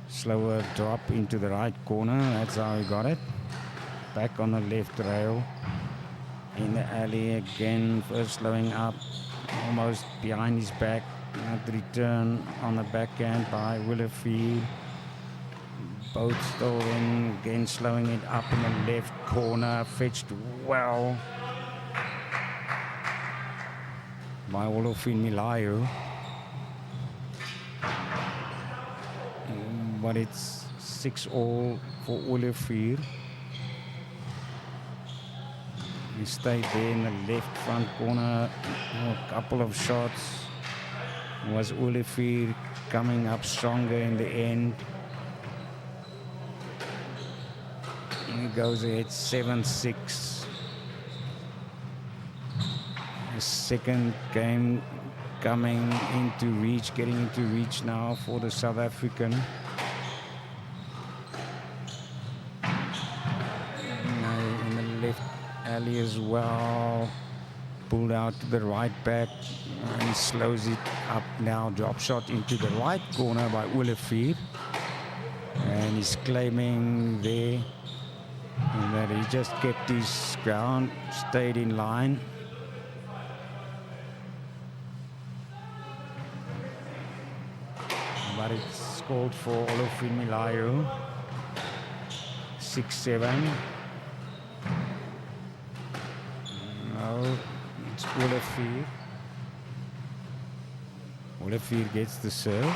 [SPEAKER 4] Slower drop into the right corner, that's how he got it. Back on the left rail. In the alley again, first slowing up. Almost behind his back. That return on the backhand by Olivier. Both still in, again slowing it up in the left corner. Fetched well by Olivier Milayo. But it's 6-all for Olivier. He stayed there in the left front corner. A couple of shots. Was Olivier coming up stronger in the end. He goes ahead 7-6. The second game coming into reach, getting into reach now for the South African. In the left alley as well. Pulled out to the right back. And he slows it up now. Drop shot into the right corner by Olivier. And he's claiming there that he just kept his ground, stayed in line. But it's called for Olivier Milayo. 6-7. No, it's Olivier. Olivier gets the serve.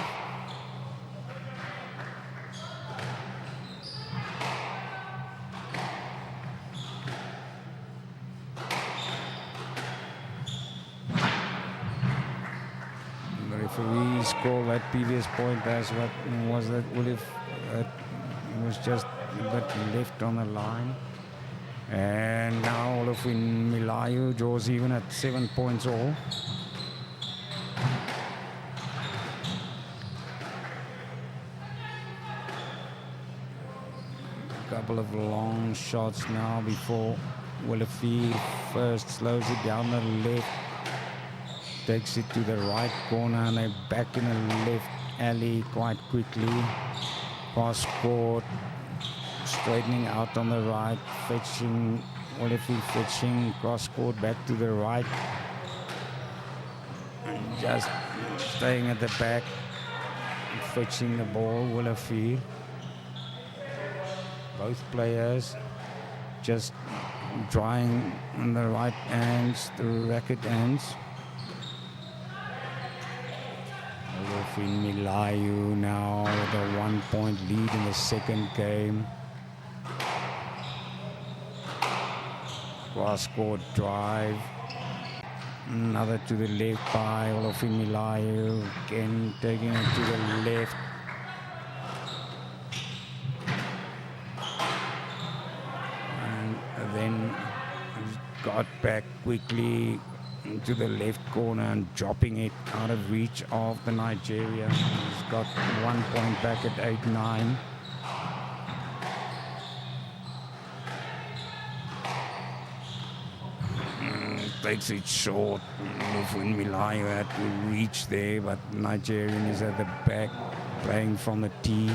[SPEAKER 4] The referees called that previous point as what was that Olivier was just a bit left on the line. And now Olivier Milayo draws even at 7 points all. couple of long shots now before Olivier first slows it down the left, takes it to the right corner, and they're back in the left alley quite quickly. Pass court, straightening out on the right, fetching, Olivier fetching, cross court back to the right. And just staying at the back, fetching the ball, Olivier. Both players just drying on the right hands, the racket hands. Olivier Milu now with a 1-point lead in the second game. Cross court drive. Another to the left by Olivier Milu. Again taking it to the left. And then got back quickly into the left corner and dropping it out of reach of the Nigeria. He's got 1 point back at 8-9. Takes it short. When Milu had to reach there, but Nigerian is at the back playing from the tee.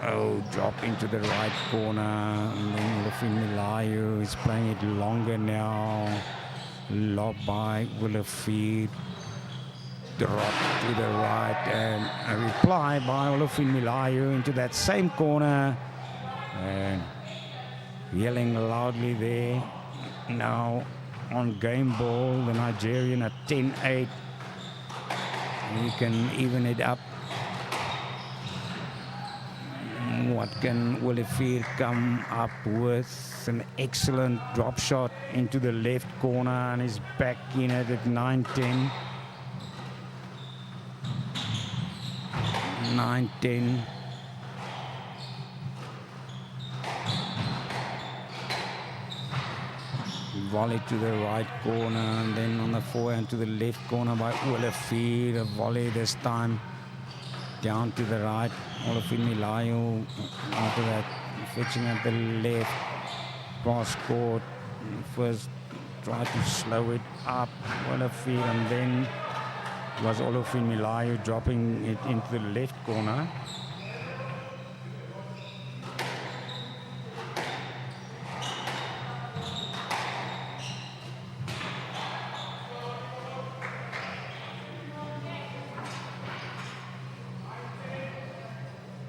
[SPEAKER 4] Oh, drop into the right corner, and then Olivier Milu is playing it longer now. Lob by Olivier. Drop to the right, and a reply by Olivier Milu into that same corner. And yelling loudly there. Now on game ball, the Nigerian at 10-8. He can even it up. What can Olivier come up with? An excellent drop shot into the left corner, and is back in it at 9-10. 9-10. Volley to the right corner, and then on the forehand to the left corner by Olivier. A volley this time down to the right. Olivier Milu after that fetching at the left. Cross court. First try to slow it up, Olivier, and then was Olivier Milu dropping it into the left corner.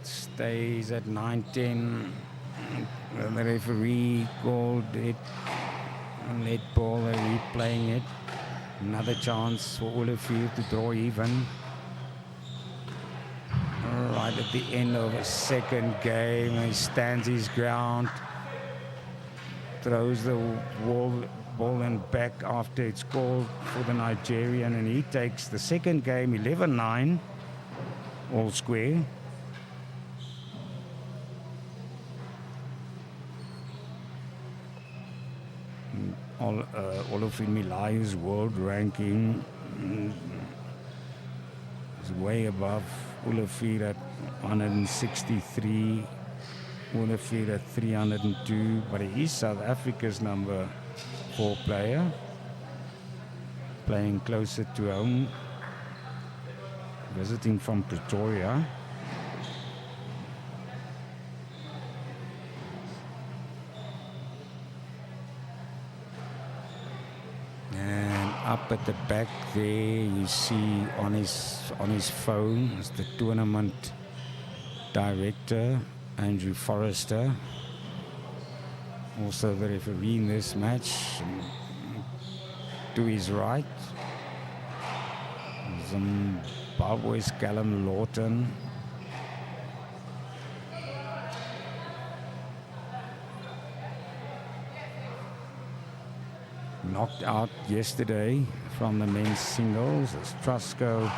[SPEAKER 4] Stays at 9-10. The referee called it a net ball. They're replaying it. Another chance for Olivier to draw even. Right at the end of a second game, he stands his ground, throws the ball and back after it's called for the Nigerian, and he takes the second game 11-9, all square. Olivier Milu's world ranking is way above Olivier at 163, Olivier at 302, but he is South Africa's number 4 player, playing closer to home, visiting from Pretoria. Up at the back there, you see on his phone is the tournament director, Andrew Forrester. Also the referee in this match. To his right, Zimbabwe's Callum Lawton. Knocked out yesterday from the men's singles. It's Trustco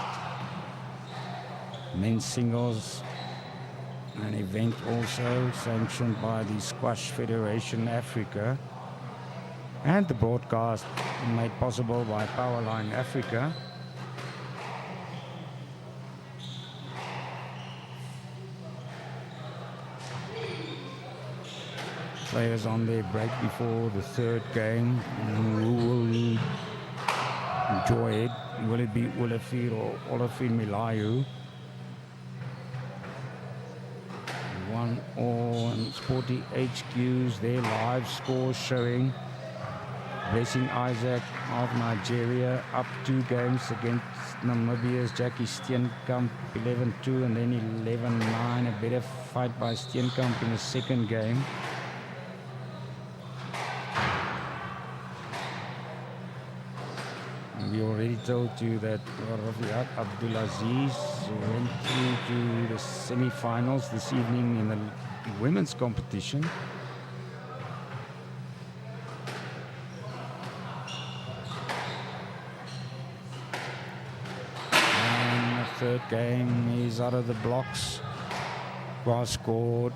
[SPEAKER 4] men's singles, an event also sanctioned by the Squash Federation Africa, and the broadcast made possible by Powerline Africa. players on their break before the third game. Who will enjoy it? Will it be Olivier or Olivier Milayu? 1-1 and Sporty HQ's their live score showing. Blessing Isaac of Nigeria up 2 games against Namibia's Jackie Steenkamp 11-2 and then 11-9. A better fight by Steenkamp in the second game. We already told you that Rafiat Abdulaziz went through to the semi-finals this evening in the women's competition. Third game is out of the blocks. Cross scored.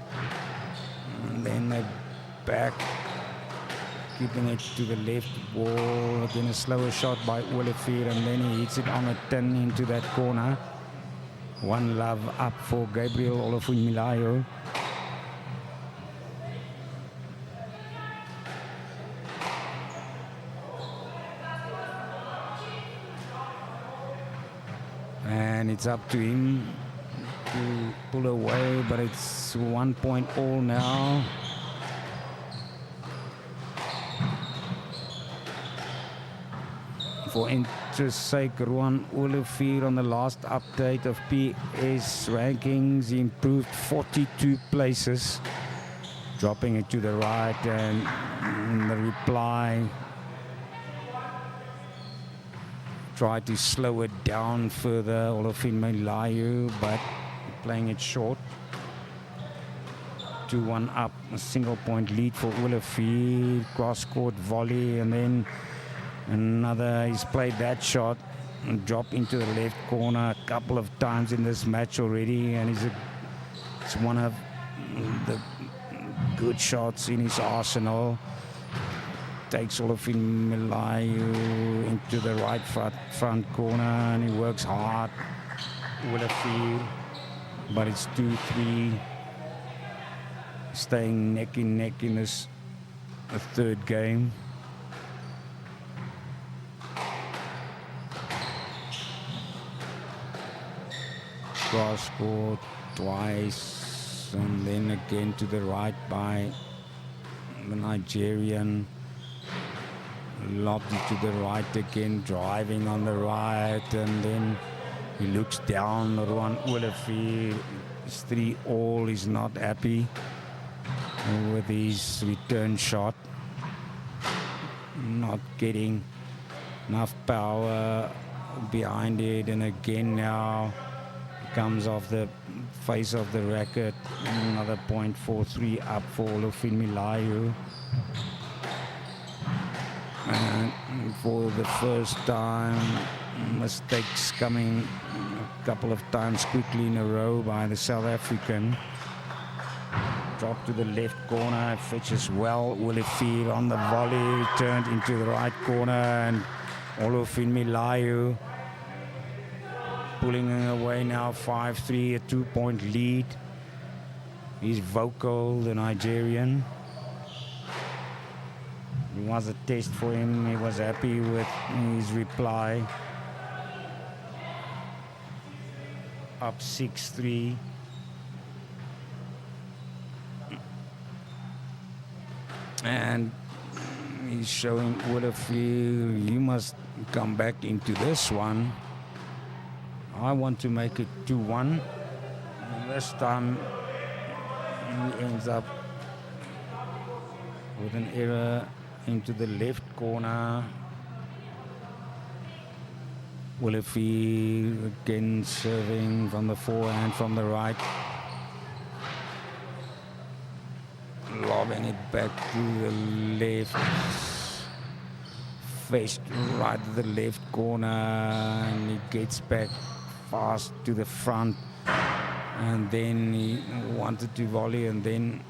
[SPEAKER 4] And then they back, keeping it to the left wall. Again, a slower shot by Olivier, and then he hits it on a 10 into that corner. One love up for Gabriel Olofun-Milayo. And it's up to him to pull away, but it's 1 point all now. For interest's sake, Ruan Olivier on the last update of PS rankings, he improved 42 places, dropping it to the right, and the reply tried to slow it down further, Olofun-Milayo, but playing it short. 2-1 up, a single point lead for Olivier, cross-court volley, and then another, he's played that shot and dropped into the left corner a couple of times in this match already, and it's one of the good shots in his arsenal. Takes Olofun-Milayo into the right front corner, and he works hard. Olivier, but it's 2-3. Staying neck and neck in this third game. Cross scored twice, and then again to the right by the Nigerian. Lobbed it to the right again, driving on the right, and then he looks down. Ruan Olivier is 3-all. He's not happy with his return shot. Not getting enough power behind it, and again now comes off the face of the racket. Another point, 4-3 up for Olofun-Milayo. And for the first time, mistakes coming a couple of times quickly in a row by the South African. Drop to the left corner, fetches well. Olivier on the volley, turned into the right corner, and Olofun-Milayo pulling away now 5-3, a 2-point lead. He's vocal, the Nigerian. It was a test for him. He was happy with his reply. Up 6-3. And he's showing Olivier, you must come back into this one. I want to make it 2-1. This time he ends up with an error into the left corner. Olivier again serving from the forehand from the right. Lobbing it back to the left. Faced right to the left corner, and he gets back fast to the front. And then he wanted to volley and then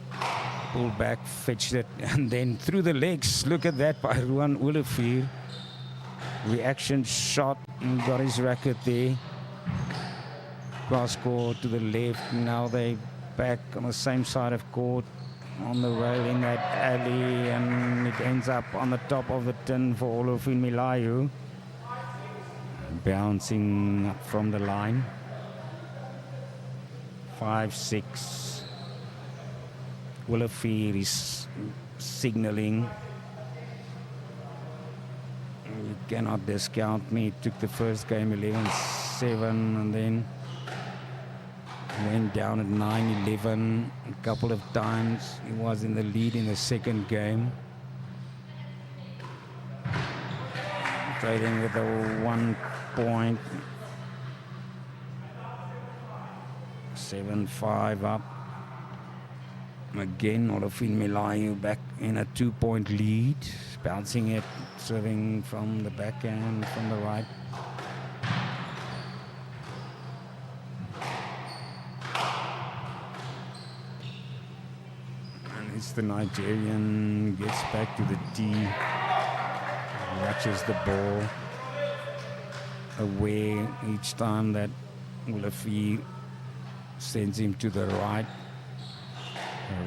[SPEAKER 4] pull back, fetched it, and then through the legs. Look at that by Ruan Olivier. Reaction shot, and got his racket there. Cross court to the left. Now they back on the same side of court. on the rail in that alley, and it ends up on the top of the tin for Olivier Milu. Bouncing up from the line. 5-6. Olivier is signaling. You cannot discount me. It took the first game 11-7 and then went down at 9-11 a couple of times. He was in the lead in the second game. Trading with a 1 point. 7-5 up. Again, Olivier Milu back in a 2-point lead. Bouncing it, serving from the backhand, from the right. And it's the Nigerian, gets back to the tee. Watches the ball. Away each time that Olivier sends him to the right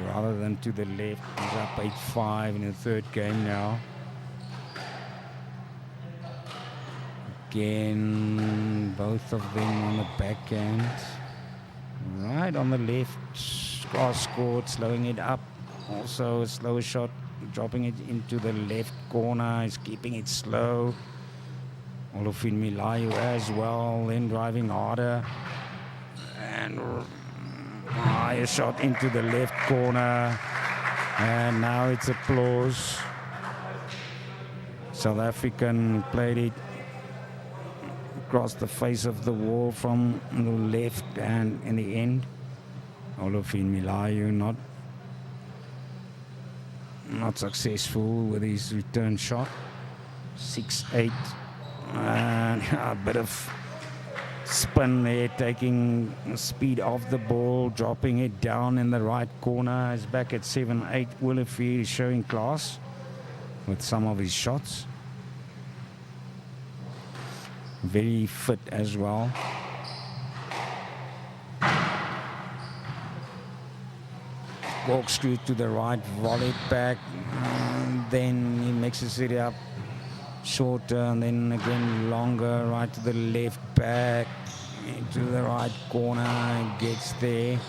[SPEAKER 4] rather than to the left. He's up 8-5 in the third game now. Again, both of them on the backhand. Right on the left, cross court, slowing it up. Also a slow shot, dropping it into the left corner. He's keeping it slow. Olivier Milu as well, then driving harder. And higher shot into the left corner. And now it's applause. South African played it across the face of the wall from the left, and in the end, Olivier Milu not successful with his return shot. 6-8. And a bit of spin there, taking speed off the ball, dropping it down in the right corner. He's back at 7-8. Olivier is showing class with some of his shots. Very fit as well. Corkscrew to the right, volley back, and then he mixes it up shorter and then again longer, right to the left, back into the right corner, gets there.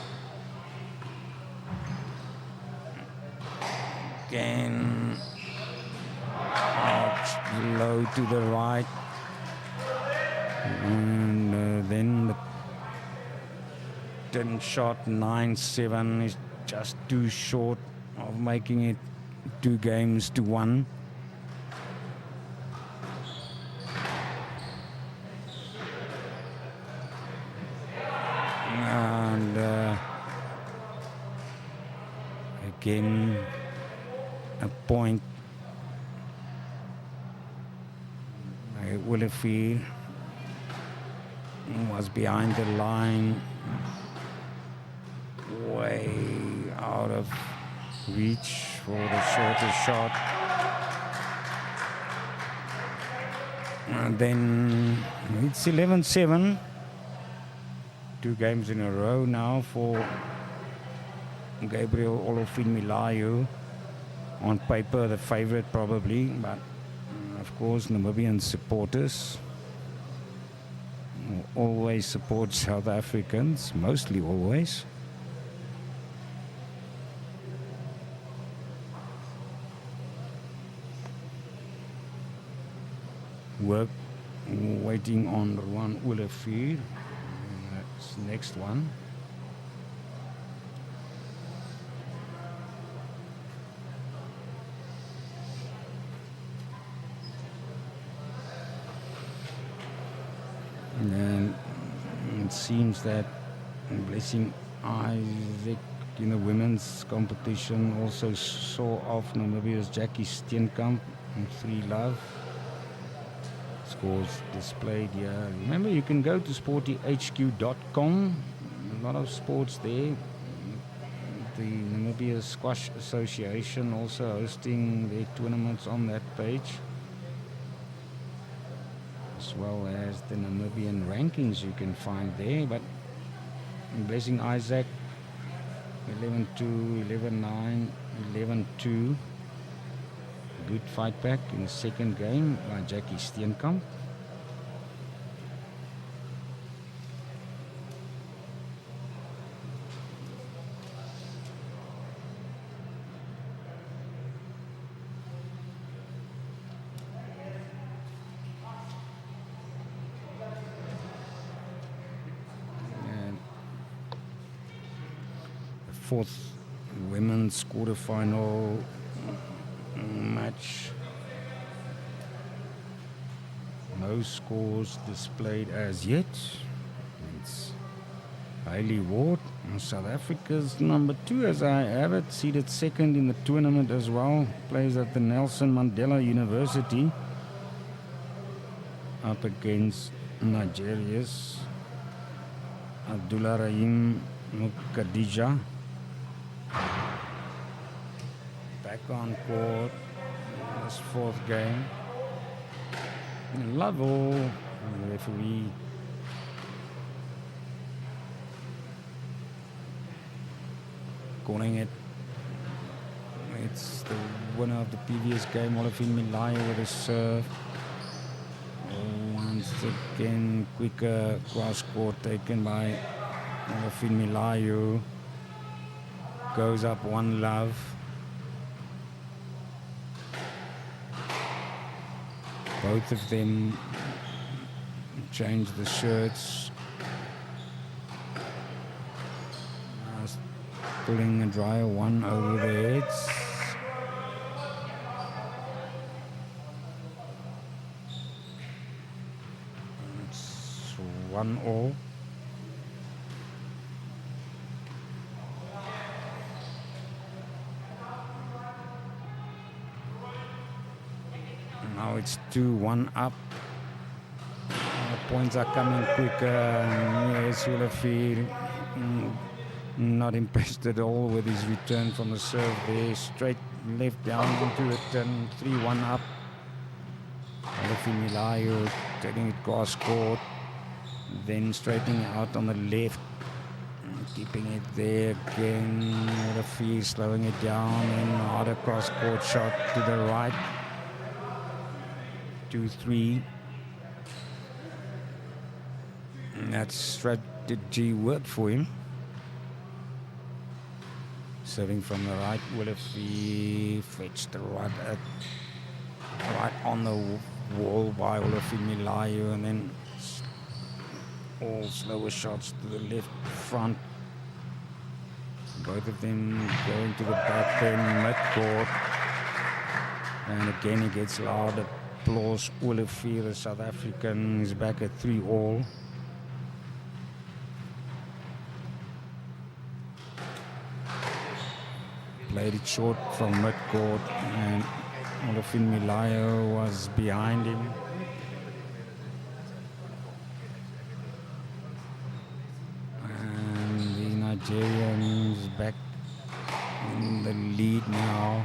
[SPEAKER 4] Again, out low to the right. And then the tin shot 9-7 is just too short of making it 2 games to 1. And again a point. Olivier was behind the line, way out of reach for the shorter shot. And then it's 11-7. 2 games in a row now for Gabriel Olivier Milu. On paper, the favorite probably, but of course, Namibian supporters always support South Africans, mostly always. Work waiting on Rowan Olivier. That's the next one. And it seems that Blessing Isaac in the women's competition also saw off Namibia's Jackie Steenkamp in 3-love. Scores displayed here. Remember, you can go to sportyhq.com. A lot of sports there. The Namibia Squash Association also hosting their tournaments on that page, as well as the Namibian rankings you can find there. But Blessing Isaac 11-2, 11-9, 11-2. Good fight back in the second game by Jackie Steenkamp. And the fourth women's quarterfinal match. No scores displayed as yet. It's Hailey Ward, South Africa's number 2, as I have it, seeded second in the tournament as well. Plays at the Nelson Mandela University. Up against Nigeria's Abdullah Rahim Mukadija. Back on court this fourth game. Lovell, the referee, calling it. It's the winner of the previous game, Olivier Milu, with a serve. Once again, quicker cross court taken by Olivier Milu. Goes up 1-love. Both of them change the shirts. Pulling a dryer one over their heads. It's 1-all. Now it's 2-1 up. Points are coming quicker. Yes, Olivier not impressed at all with his return from the serve there. Straight left down into it and 3-1 up. Olivier Milu taking it cross court. Then straightening out on the left. Keeping it there again. Olivier slowing it down and harder cross court shot to the right. 2-3. That strategy worked for him. Serving from the right, Olivier fetched the right on the wall by Olivier Milu, and then all slower shots to the left front. Both of them going to the back end, mid-court. And again he gets loud applause. Olivier, the South African, is back at 3-all. Played it short from mid-court, and Olivier Milu was behind him. And the Nigerian is back in the lead now.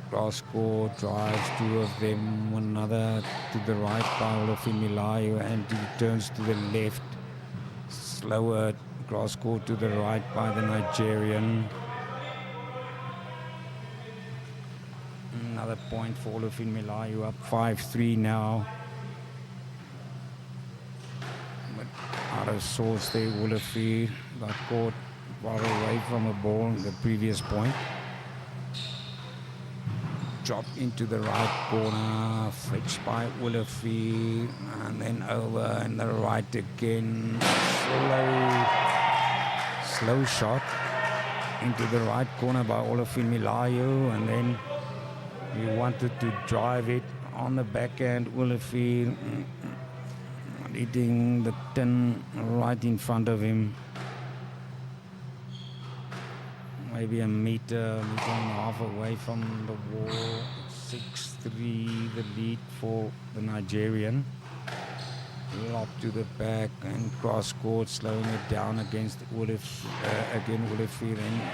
[SPEAKER 4] Cross court drives, two of them, one another to the right by Olivier Milu, and he turns to the left. Slower cross court to the right by the Nigerian. Another point for Olivier Milu, up 5-3 now. But out of source there, Olivier got caught far away from the ball the previous point. Drop into the right corner, fetched by Olivier, and then over in the right again. Slow shot into the right corner by Olivier Milu, and then he wanted to drive it on the backhand. Olivier hitting the tin right in front of him. Maybe a meter and a half away from the wall. 6-3 the lead for the Nigerian. Lob to the back and cross court, slowing it down against Olivier, then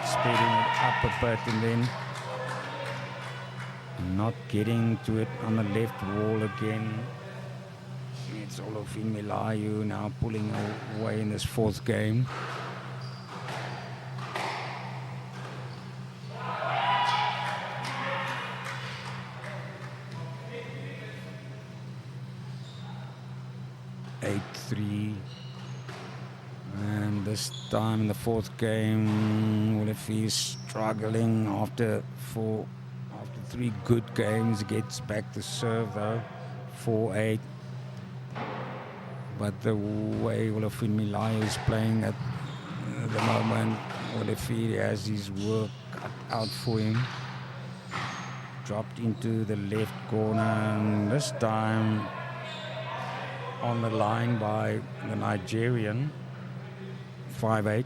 [SPEAKER 4] speeding it up a bit, and then not getting to it on the left wall again. It's Olivier Milu now pulling away in this fourth game. And this time in the fourth game, Olivier is struggling after three good games. Gets back to serve though, 4-8. But the way Olivier Milu is playing at the moment, Olivier has his work cut out for him. Dropped into the left corner, and this time on the line by the Nigerian. 5-8.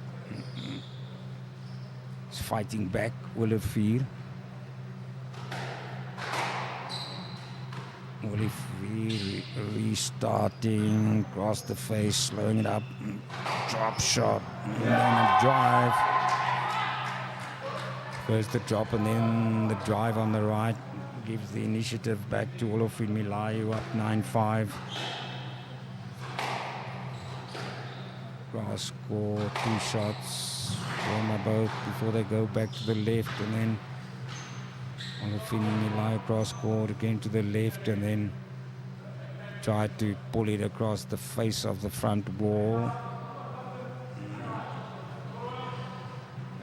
[SPEAKER 4] He's fighting back, Olivier. Olivier restarting, across the face, slowing it up, drop shot, and then a drive. First the drop and then the drive on the right gives the initiative back to Olivier Milu, up 9-5. Cross score, 2 shots from a boat before they go back to the left, and then Olivier Milu cross scored again to the left, and then tried to pull it across the face of the front wall.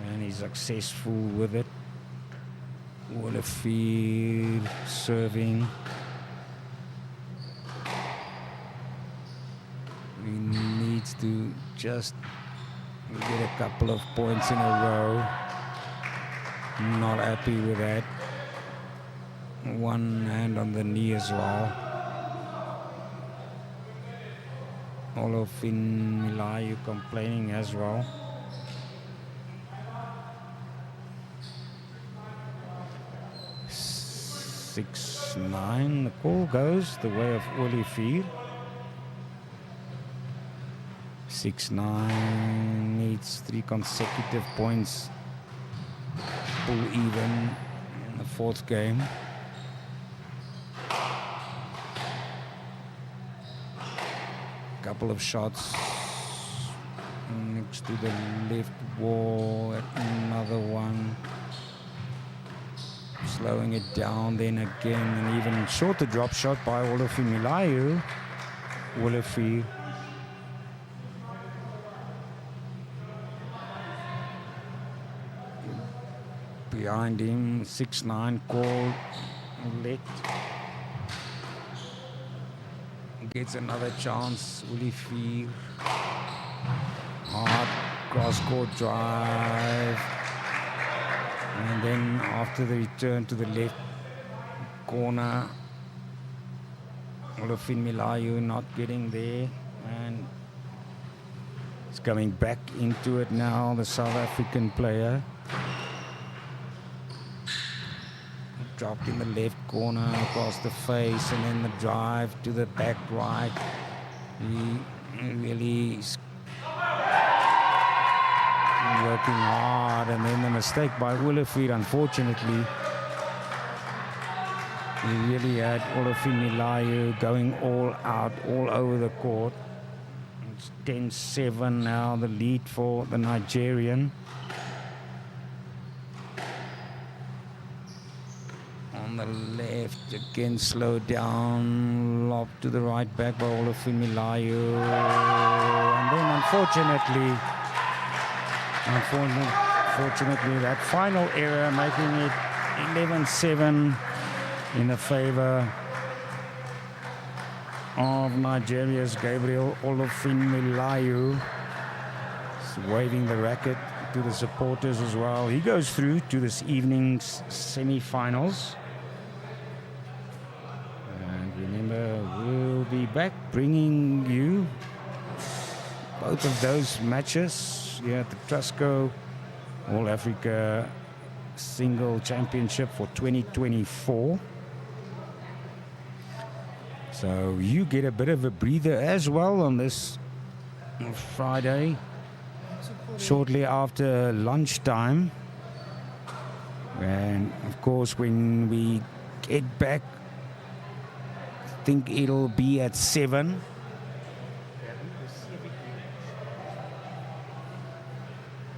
[SPEAKER 4] And he's successful with it. Olivier serving. He needs to just get a couple of points in a row. Not happy with that. One hand on the knee as well. Olivier Milu complaining as well. 6-9. The call goes the way of Olivier. 6-9 needs 3 consecutive points. Pull even in the fourth game. Couple of shots next to the left wall. Another one. Slowing it down then again. An even shorter drop shot by Olivier Milu. Olivier. Behind him, 6-9 call. Let. Gets another chance. Olivier. Hard cross-court drive. And then after the return to the left corner, Olivier Milu not getting there. And it's coming back into it now, the South African player. Dropped in the left corner, across the face, and then the drive to the back right. He really is working hard, and then the mistake by Olivier, unfortunately. He really had Olivier Milu going all out, all over the court. It's 10-7 now, the lead for the Nigerian. On the left, again slowed down, lob to the right back by Olivier Milu. And then unfortunately, that final error, making it 11-7 in the favor of Nigeria's Gabriel Olivier Milu. He's waving the racket to the supporters as well. He goes through to this evening's semi-finals. And remember, we'll be back bringing you both of those matches here at the Trustco All Africa Single Championship for 2024. So you get a bit of a breather as well on this Friday, shortly after lunchtime. And of course, when we get back think it'll be at 7.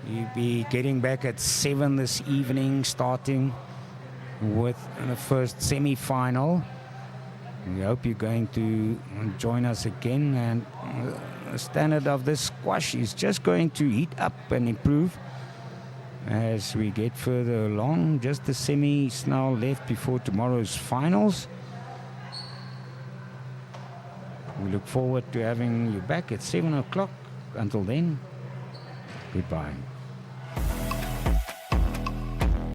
[SPEAKER 4] You'll be getting back at 7 this evening, starting with the first semi-final. We hope you're going to join us again, and the standard of this squash is just going to heat up and improve as we get further along. Just the semis now left before tomorrow's finals. We look forward to having you back at 7 o'clock. Until then, goodbye.